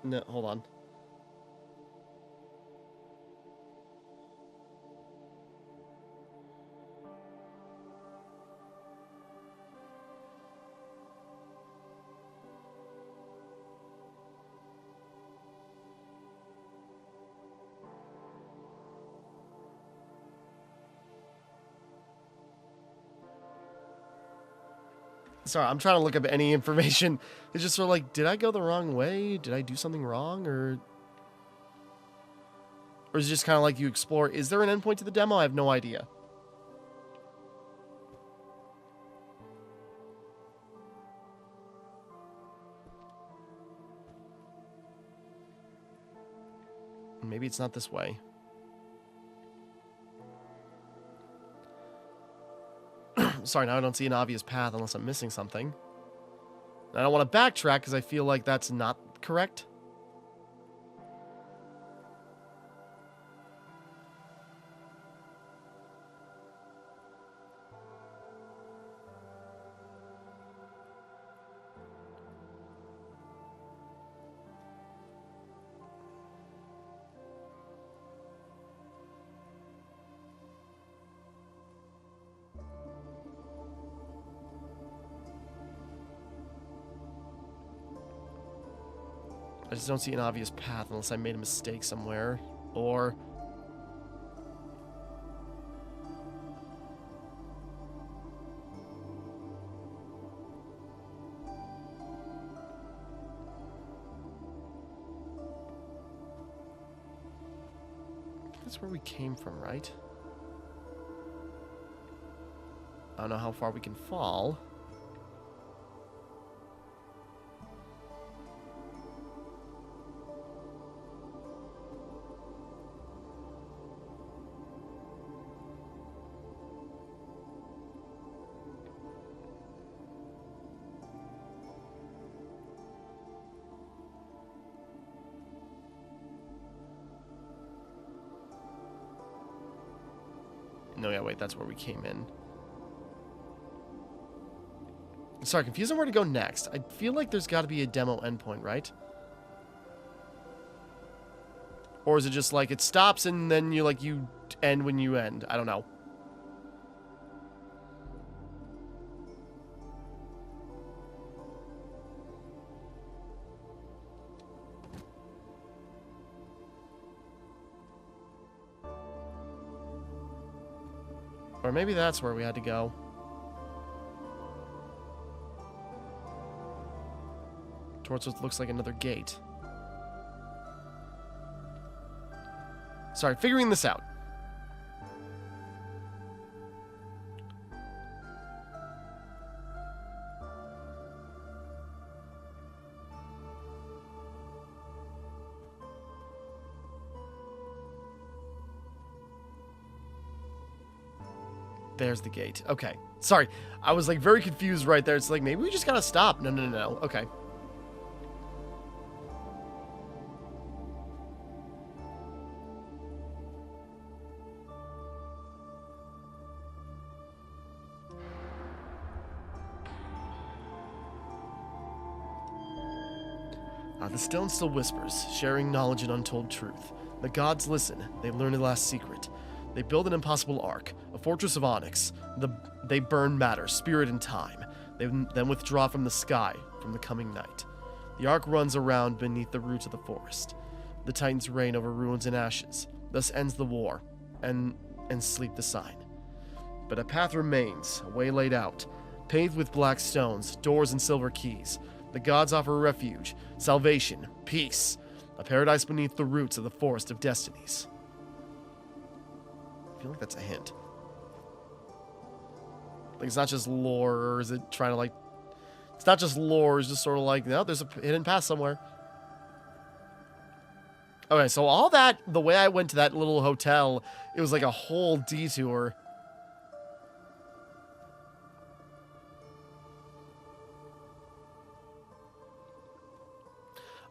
No, hold on. Sorry, I'm trying to look up any information. It's just sort of like, did I go the wrong way? Did I do something wrong? Or is it just kind of like you explore? Is there an endpoint to the demo? I have no idea. Maybe it's not this way. Sorry, now I don't see an obvious path unless I'm missing something. I don't want to backtrack because I feel like that's not correct. I just don't see an obvious path unless I made a mistake somewhere. Or... that's where we came from, right? I don't know how far we can fall. No, yeah, wait, that's where we came in. Sorry, confused on where to go next. I feel like there's got to be a demo endpoint, right? Or is it just like it stops and then you end when you end? I don't know. Or maybe that's where we had to go. Towards what looks like another gate. Sorry, figuring this out. There's the gate. Okay. Sorry. I was like very confused right there. It's like maybe we just gotta stop. No, no, no, no. Okay. The stone still whispers, sharing knowledge and untold truth. The gods listen. They learn the last secret. They build an impossible ark, a fortress of onyx. They burn matter, spirit, and time. They then withdraw from the sky, from the coming night. The ark runs around beneath the roots of the forest. The titans reign over ruins and ashes. Thus ends the war, and sleep the sign. But a path remains, a way laid out, paved with black stones, doors, and silver keys. The gods offer refuge, salvation, peace, a paradise beneath the roots of the forest of destinies. I feel like that's a hint. Like, it's not just lore, or is it trying to, like... It's not just lore, it's just sort of like, no, there's a hidden path somewhere. Okay, so all that, the way I went to that little hotel, it was like a whole detour.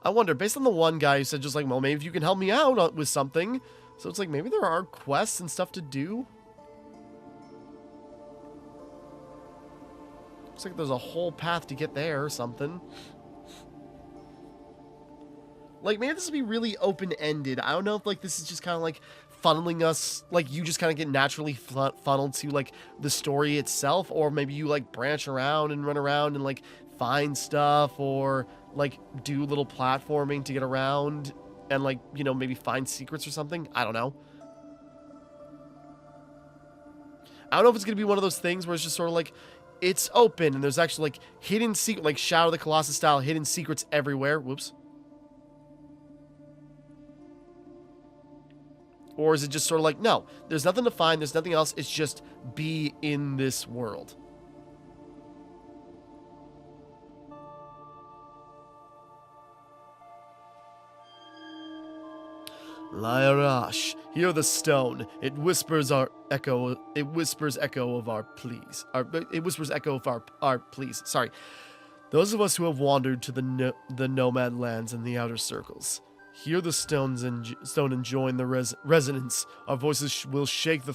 I wonder, based on the one guy who said just like, well, maybe if you can help me out with something. So it's like, maybe there are quests and stuff to do. Looks like there's a whole path to get there or something. Like, maybe this would be really open-ended. I don't know if, like, this is just kind of, like, funneling us, like, you just kind of get naturally funneled to, like, the story itself, or maybe you, like, branch around and run around and, like, find stuff, or, like, do little platforming to get around and, like, you know, maybe find secrets or something. I don't know. I don't know if it's going to be one of those things where it's just sort of, like, it's open and there's actually, like, hidden secret, like, Shadow of the Colossus style hidden secrets everywhere. Whoops. Or is it just sort of like, no, there's nothing to find, there's nothing else, it's just be in this world. Lyrash, hear the stone. It whispers echo of our pleas. It whispers echo of our pleas. Sorry. Those of us who have wandered to the nomad lands and the outer circles. Hear the stone and join the resonance. Our voices will shake the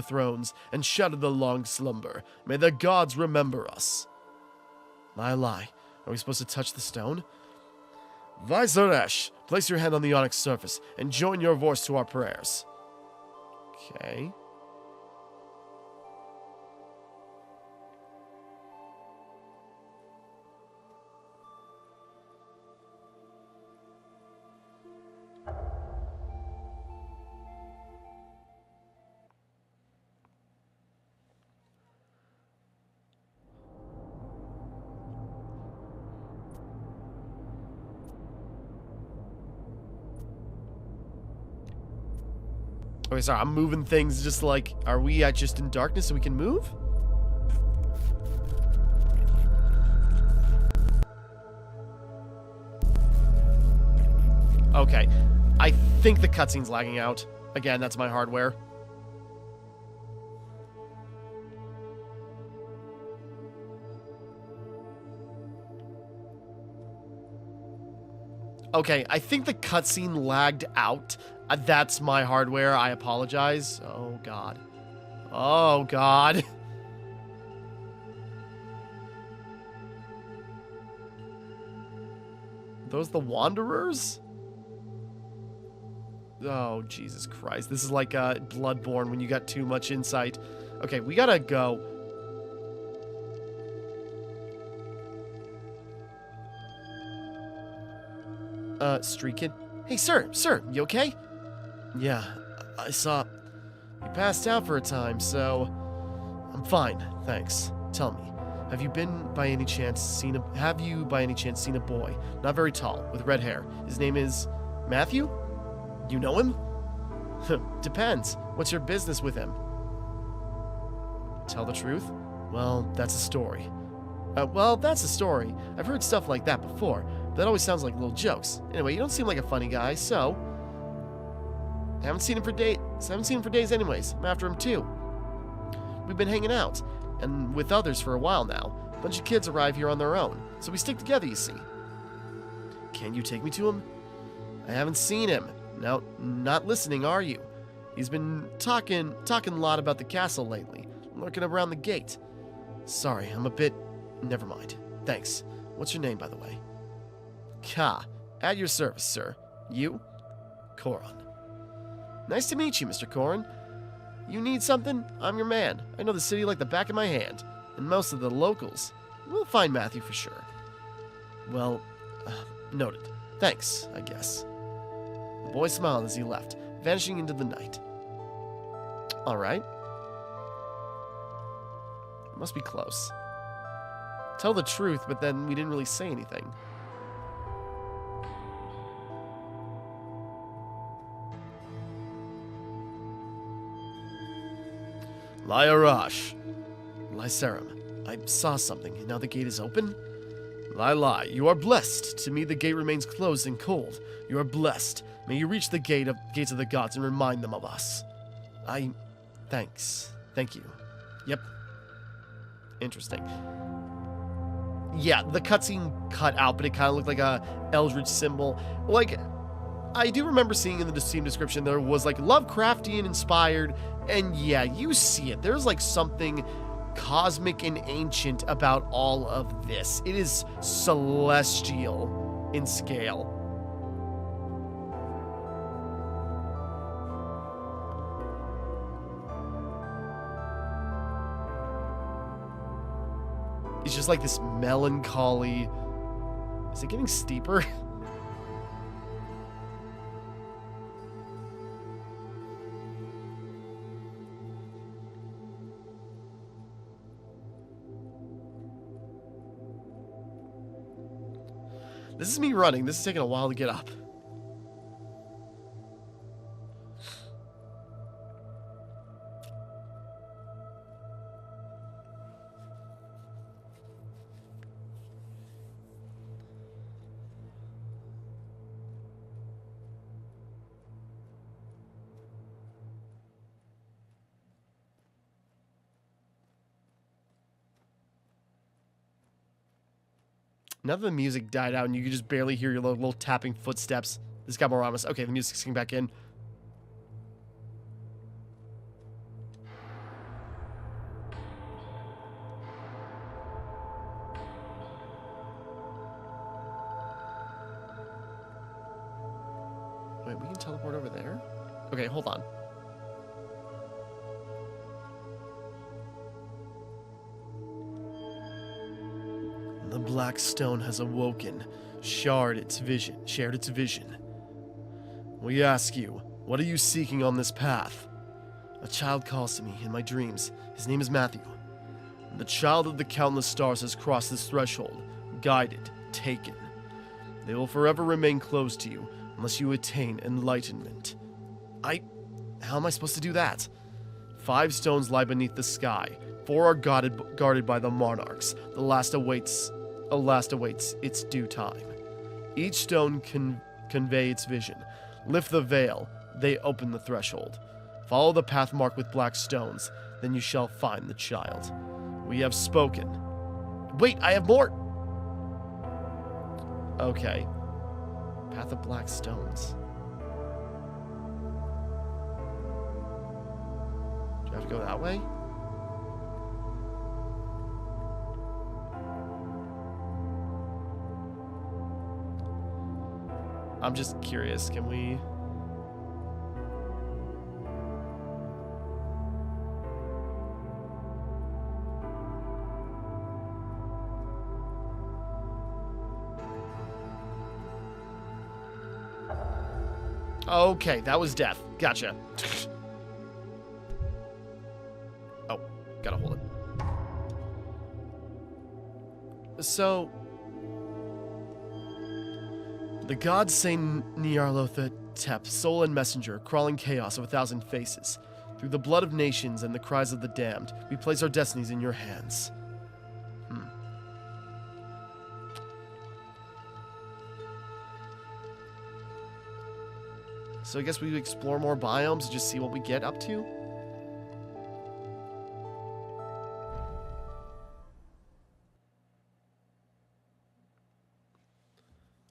thrones and shatter the long slumber. May the gods remember us. Lie. Are we supposed to touch the stone? Vyseresh, place your hand on the onyx surface and join your voice to our prayers. Okay. Okay, sorry, I'm moving things just like... Are we just in darkness so we can move? Okay. I think the cutscene's lagging out. Again, that's my hardware. Okay, I think the cutscene lagged out. That's my hardware. I apologize. Oh, God. Oh, God. Those the Wanderers? Oh, Jesus Christ. This is like Bloodborne when you got too much insight. Okay, we gotta go. Street Kid? Hey, sir, you okay? Yeah, I saw... You passed out for a time, so... I'm fine, thanks. Tell me, have you by any chance seen a boy? Not very tall, with red hair. His name is... Matthew? You know him? Depends. What's your business with him? Tell the truth? Well, that's a story. That's a story. I've heard stuff like that before. That always sounds like little jokes. Anyway, you don't seem like a funny guy, so... Haven't seen him for days anyways. I'm after him too. We've been hanging out, and with others for a while now. A bunch of kids arrive here on their own, so we stick together, you see. Can you take me to him? I haven't seen him. No, not listening, are you? He's been talking a lot about the castle lately, lurking around the gate. Sorry, I'm a bit... Never mind. Thanks. What's your name, by the way? At your service, sir. You? Corin. Nice to meet you, Mr. Corin. You need something? I'm your man. I know the city like the back of my hand. And most of the locals. We'll find Matthew for sure. Well, noted. Thanks, I guess. The boy smiled as he left, vanishing into the night. Alright. Must be close. Tell the truth, but then we didn't really say anything. Lyarash. Lysarum. I saw something, and now the gate is open? Lie. You are blessed. To me, the gate remains closed and cold. You are blessed. May you reach the gates of the gods and remind them of us. Thanks. Thank you. Yep. Interesting. Yeah, the cutscene cut out, but it kind of looked like a Eldritch symbol. Like, I do remember seeing in the Steam description there was like Lovecraftian inspired, and yeah, you see it. There's like something cosmic and ancient about all of this. It is celestial in scale. It's just like this melancholy... Is it getting steeper? This is me running. This is taking a while to get up. Now that the music died out and you could just barely hear your little tapping footsteps, this got more ominous. Okay, the music's coming back in. Wait, we can teleport over there? Okay, hold on. The black stone has awoken, shared its vision. We ask you, what are you seeking on this path? A child calls to me in my dreams. His name is Matthew. The child of the countless stars has crossed this threshold, guided, taken. They will forever remain closed to you unless you attain enlightenment. How am I supposed to do that? 5 stones lie beneath the sky. 4 are guarded by the monarchs. The last awaits its due time. Each stone can convey its vision. Lift the veil. They open the threshold. Follow the path marked with black stones. Then you shall find the child. We have spoken. Wait, I have more! Okay. Path of black stones. Do I have to go that way? I'm just curious, can we... Okay, that was death. Gotcha. Oh, gotta hold it. So... The gods say Nyarlotha Tep, soul and messenger, crawling chaos of 1,000 faces. Through the blood of nations and the cries of the damned, we place our destinies in your hands. So I guess we explore more biomes and just see what we get up to?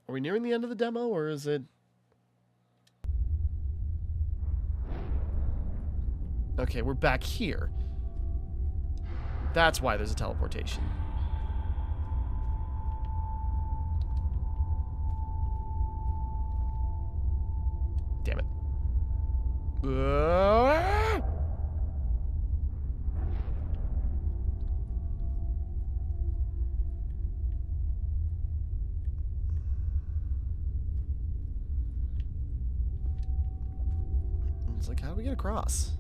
Are we nearing the end of the demo, or is it... Okay, we're back here. That's why there's a teleportation. Damn it. It's like, how do we get across?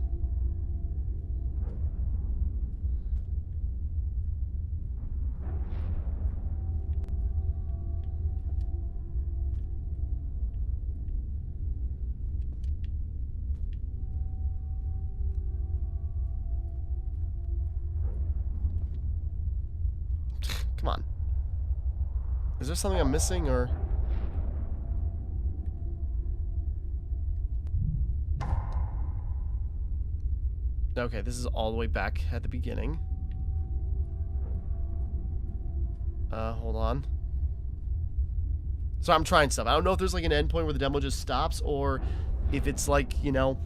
Come on. Is there something I'm missing, or... Okay, this is all the way back at the beginning. Hold on. So I'm trying stuff. I don't know if there's like an endpoint where the demo just stops, or if it's like, you know...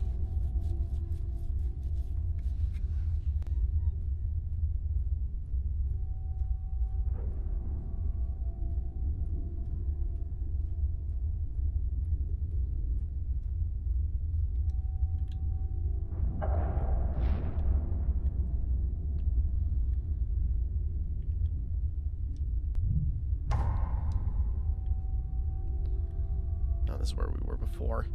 This is where we were before.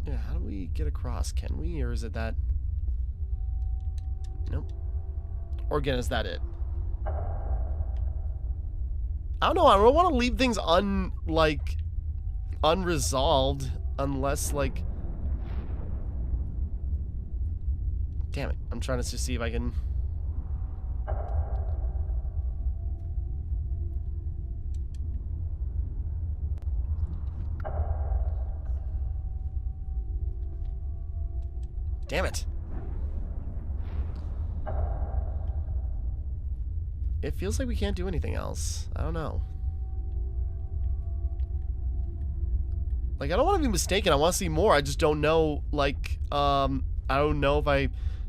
Yeah, how do we get across? Can we? Or is it that... Nope. Or again, is that it? I don't know. I don't want to leave things unresolved unless, like... Damn it. I'm trying to just see if I can... Damn it. It feels like we can't do anything else. I don't know. Like, I don't want to be mistaken. I want to see more. I just don't know, like, I don't know if I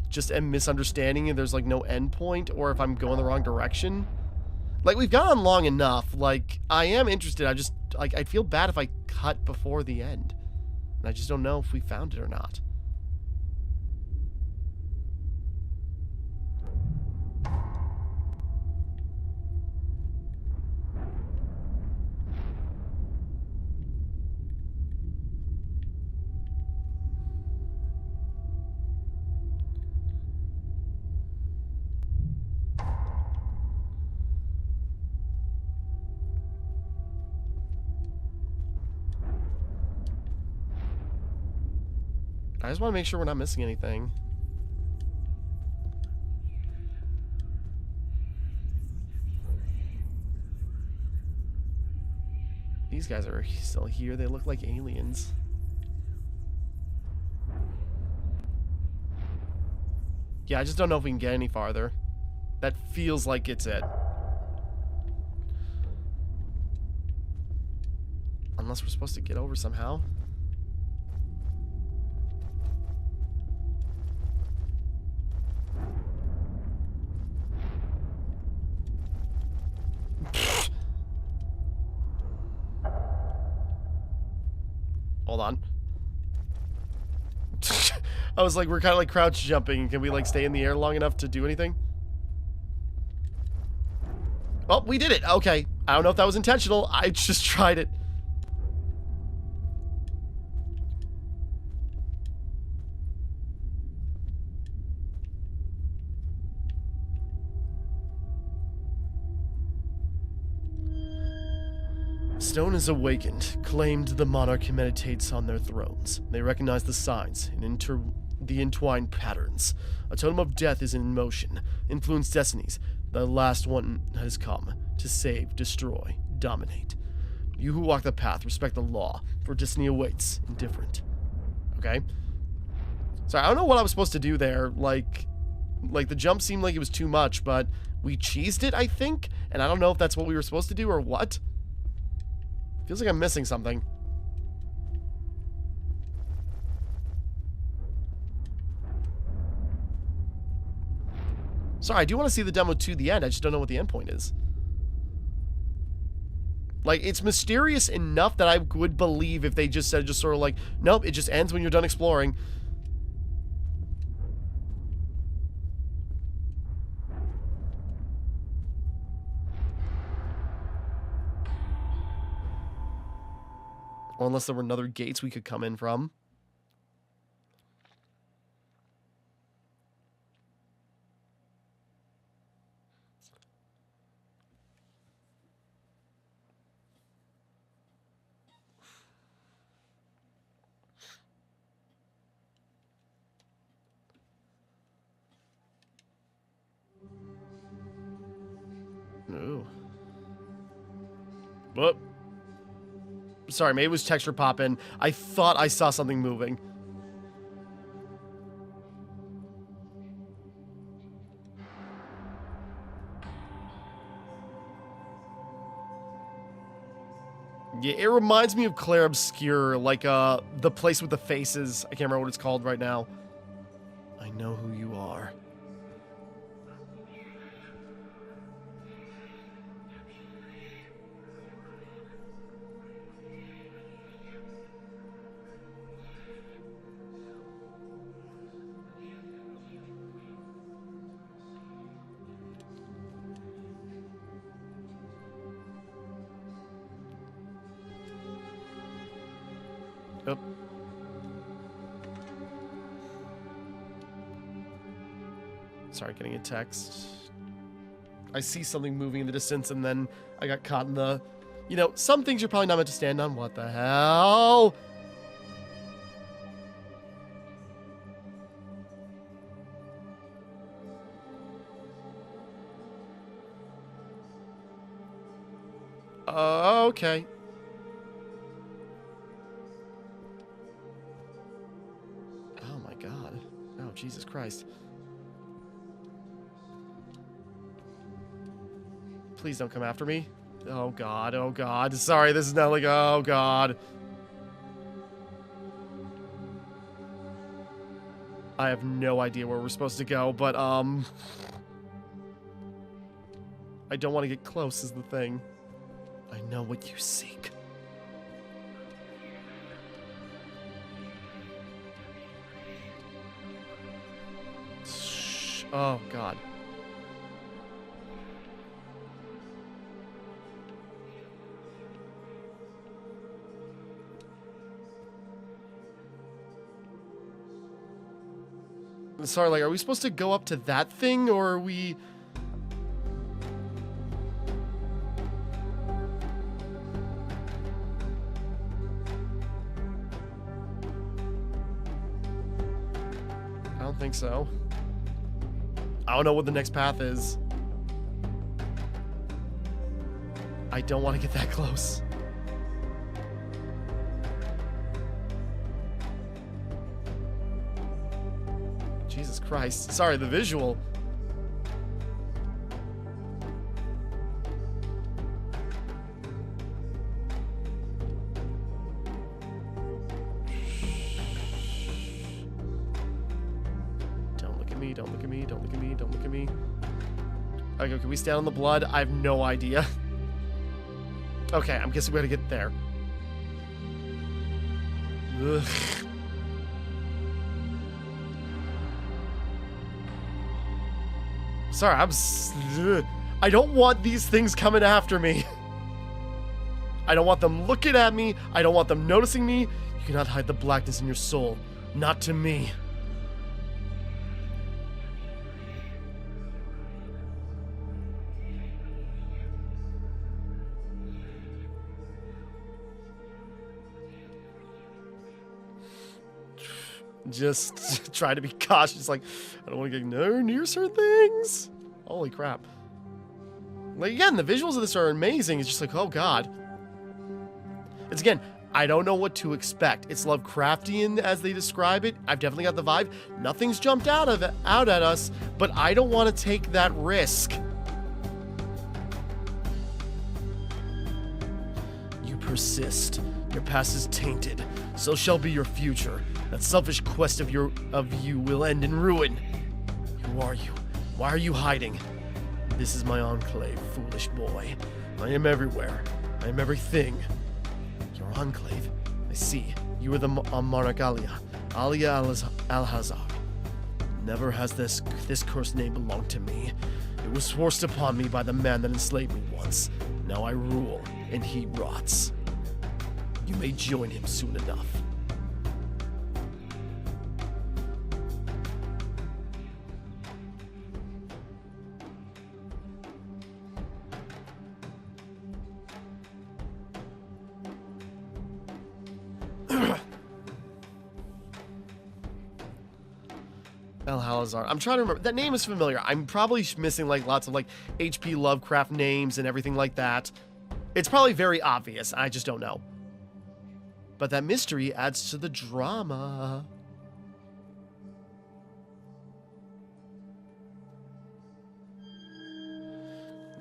just am misunderstanding and there's, like, no endpoint, or if I'm going the wrong direction. Like, we've gone on long enough. Like, I am interested. I just, like, I'd feel bad if I cut before the end. And I just don't know if we found it or not. I just want to make sure we're not missing anything. These guys are still here. They look like aliens. Yeah, I just don't know if we can get any farther. That feels like it's it. Unless we're supposed to get over somehow. Hold on. I was like, we're kind of like crouch jumping. Can we like stay in the air long enough to do anything? Oh, we did it. Okay. I don't know if that was intentional. I just tried it. Stone is awakened, claimed the monarch meditates on their thrones. They recognize the signs and the entwined patterns. A totem of death is in motion, influence destinies. The last one has come to save, destroy, dominate. You who walk the path respect the law, for destiny awaits, indifferent. Okay? So I don't know what I was supposed to do there. Like the jump seemed like it was too much, but we cheesed it, I think? And I don't know if that's what we were supposed to do or what. Feels like I'm missing something. Sorry, I do want to see the demo to the end. I just don't know what the end point is. Like, it's mysterious enough that I would believe if they just said, just sort of like, nope, it just ends when you're done exploring. Or unless there were other gates we could come in from. Ooh. Whoop. Sorry, maybe it was texture pop-in. I thought I saw something moving. Yeah, it reminds me of Clair Obscure, like, the place with the faces. I can't remember what it's called right now. I know who you are. Yep. Sorry, getting a text. I see something moving in the distance, and then I got caught in the... You know, some things you're probably not meant to stand on. What the hell? Okay. Oh my god. Oh, Jesus Christ. Please don't come after me. Oh god, oh god. Sorry, this is not like, oh god. I have no idea where we're supposed to go, but, I don't want to get close is the thing. I know what you seek. Shh. Oh, God. Sorry, like, are we supposed to go up to that thing, or are we... don't think so. I don't know what the next path is. I don't want to get that close. Jesus Christ. Sorry, the visual. Don't look at me, don't look at me, don't look at me, don't look at me. Okay, can we stand on the blood? I have no idea. Okay, I'm guessing we gotta get there. Ugh. Sorry, I don't want these things coming after me. I don't want them looking at me. I don't want them noticing me. You cannot hide the blackness in your soul. Not to me. Just try to be cautious. Like, I don't want to get nowhere near certain things. Holy crap. Like, again, the visuals of this are amazing. It's just like, oh god. It's again, I don't know what to expect. It's Lovecraftian as they describe it. I've definitely got the vibe. Nothing's jumped out at us, but I don't want to take that risk. You persist. Your past is tainted. So shall be your future. That selfish quest of you will end in ruin. Who are you? Why are you hiding? This is my enclave, foolish boy. I am everywhere. I am everything. Your enclave? I see. You are the monarch Alia Alhazar. Never has this cursed name belonged to me. It was forced upon me by the man that enslaved me once. Now I rule, and he rots. You may join him soon enough. Alhazar. I'm trying to remember. That name is familiar. I'm probably missing like lots of like H.P. Lovecraft names and everything like that. It's probably very obvious. I just don't know. But that mystery adds to the drama.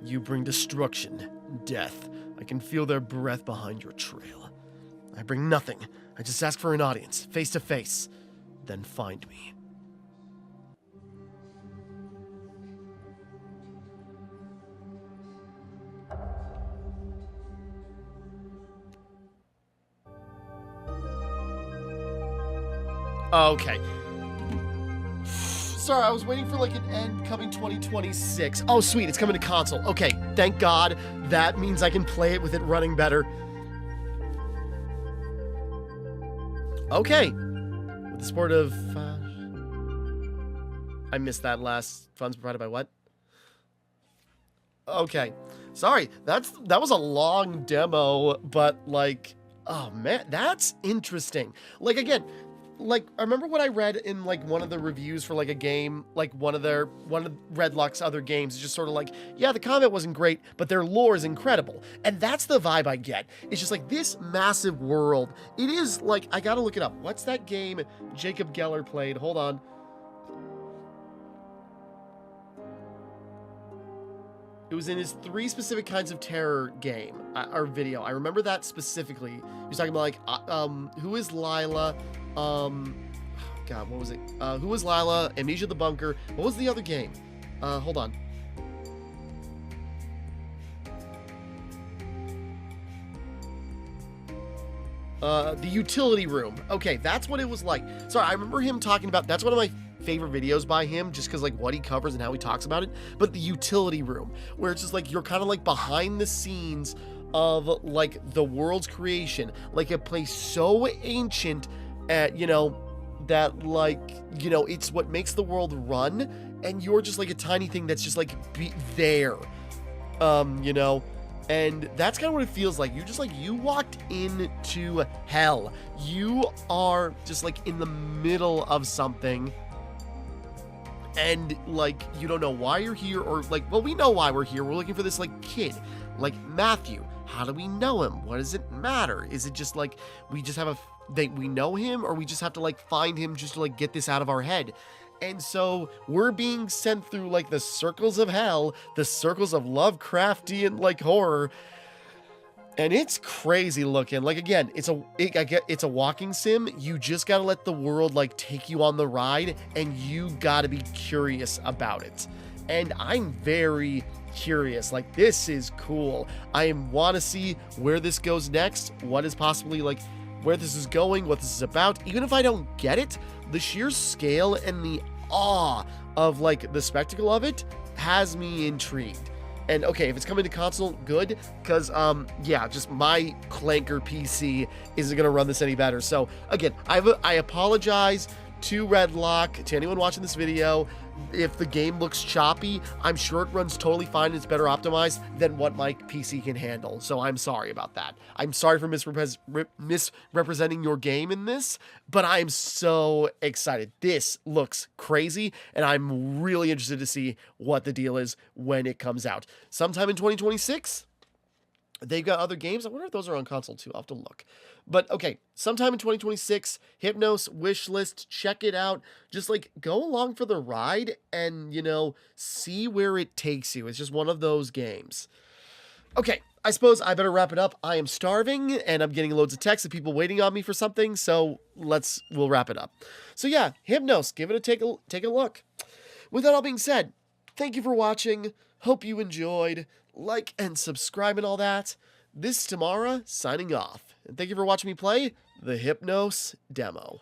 You bring destruction, death. I can feel their breath behind your trail. I bring nothing. I just ask for an audience, face to face. Then find me. Okay. Sorry, I was waiting for like an end coming 2026. Oh, sweet, it's coming to console. Okay, thank God. That means I can play it with it running better. Okay. With the support of... I missed that last. Funds provided by what? Okay. Sorry, that was a long demo, but like... Oh, man, that's interesting. Like, again... Like, I remember what I read in, like, one of the reviews for, like, a game, like, one of Redlock's other games is just sort of like, yeah, the combat wasn't great, but their lore is incredible. And that's the vibe I get. It's just, like, this massive world. It is, like, I gotta look it up. What's that game Jacob Geller played? Hold on. It was in his 3 specific kinds of terror game, or video. I remember that specifically. He was talking about, like, Who is Lila? God, what was it? Who was Lila? Amnesia the Bunker. What was the other game? Hold on. The Utility Room. Okay, that's what it was like. Sorry, I remember him talking about, that's one of my favorite videos by him, just because like what he covers and how he talks about it. But the Utility Room, where it's just like, you're kind of like behind the scenes of like the world's creation, like a place so ancient, you know, that like, you know, it's what makes the world run, and you're just like a tiny thing that's just like there, you know. And that's kind of what it feels like. You walked into hell. You are just like in the middle of something. and like you don't know why you're here, or like, well, we know why we're here. We're looking for this like kid, like Matthew. How do we know him? What does it matter? Is it just like we just have we know him, or we just have to like find him just to like get this out of our head? And so we're being sent through like the circles of hell, the circles of Lovecraftian like horror. And it's crazy looking. Like, again, it's a walking sim. You just gotta let the world like take you on the ride, and you gotta be curious about it. And I'm very curious. Like, this is cool. I want to see where this goes next. What is possibly like where this is going, what this is about. Even if I don't get it, the sheer scale and the awe of like the spectacle of it has me intrigued. And okay, if it's coming to console, good, because yeah, just my clanker PC isn't gonna run this any better. So again, I apologize to Redlock, to anyone watching this video. If the game looks choppy, I'm sure it runs totally fine. It's better optimized than what my PC can handle. So I'm sorry about that. I'm sorry for misrepresenting your game in this, but I'm so excited. This looks crazy, and I'm really interested to see what the deal is when it comes out. Sometime in 2026, they've got other games. I wonder if those are on console too. I'll have to look. But okay, sometime in 2026, HYPNOS wishlist, check it out. Just like go along for the ride and, you know, see where it takes you. It's just one of those games. Okay, I suppose I better wrap it up. I am starving and I'm getting loads of texts of people waiting on me for something, so we'll wrap it up. So yeah, HYPNOS, give it take a look. With that all being said, thank you for watching. Hope you enjoyed. Like and subscribe and all that. This is Timmara signing off. And thank you for watching me play the HYPNOS demo.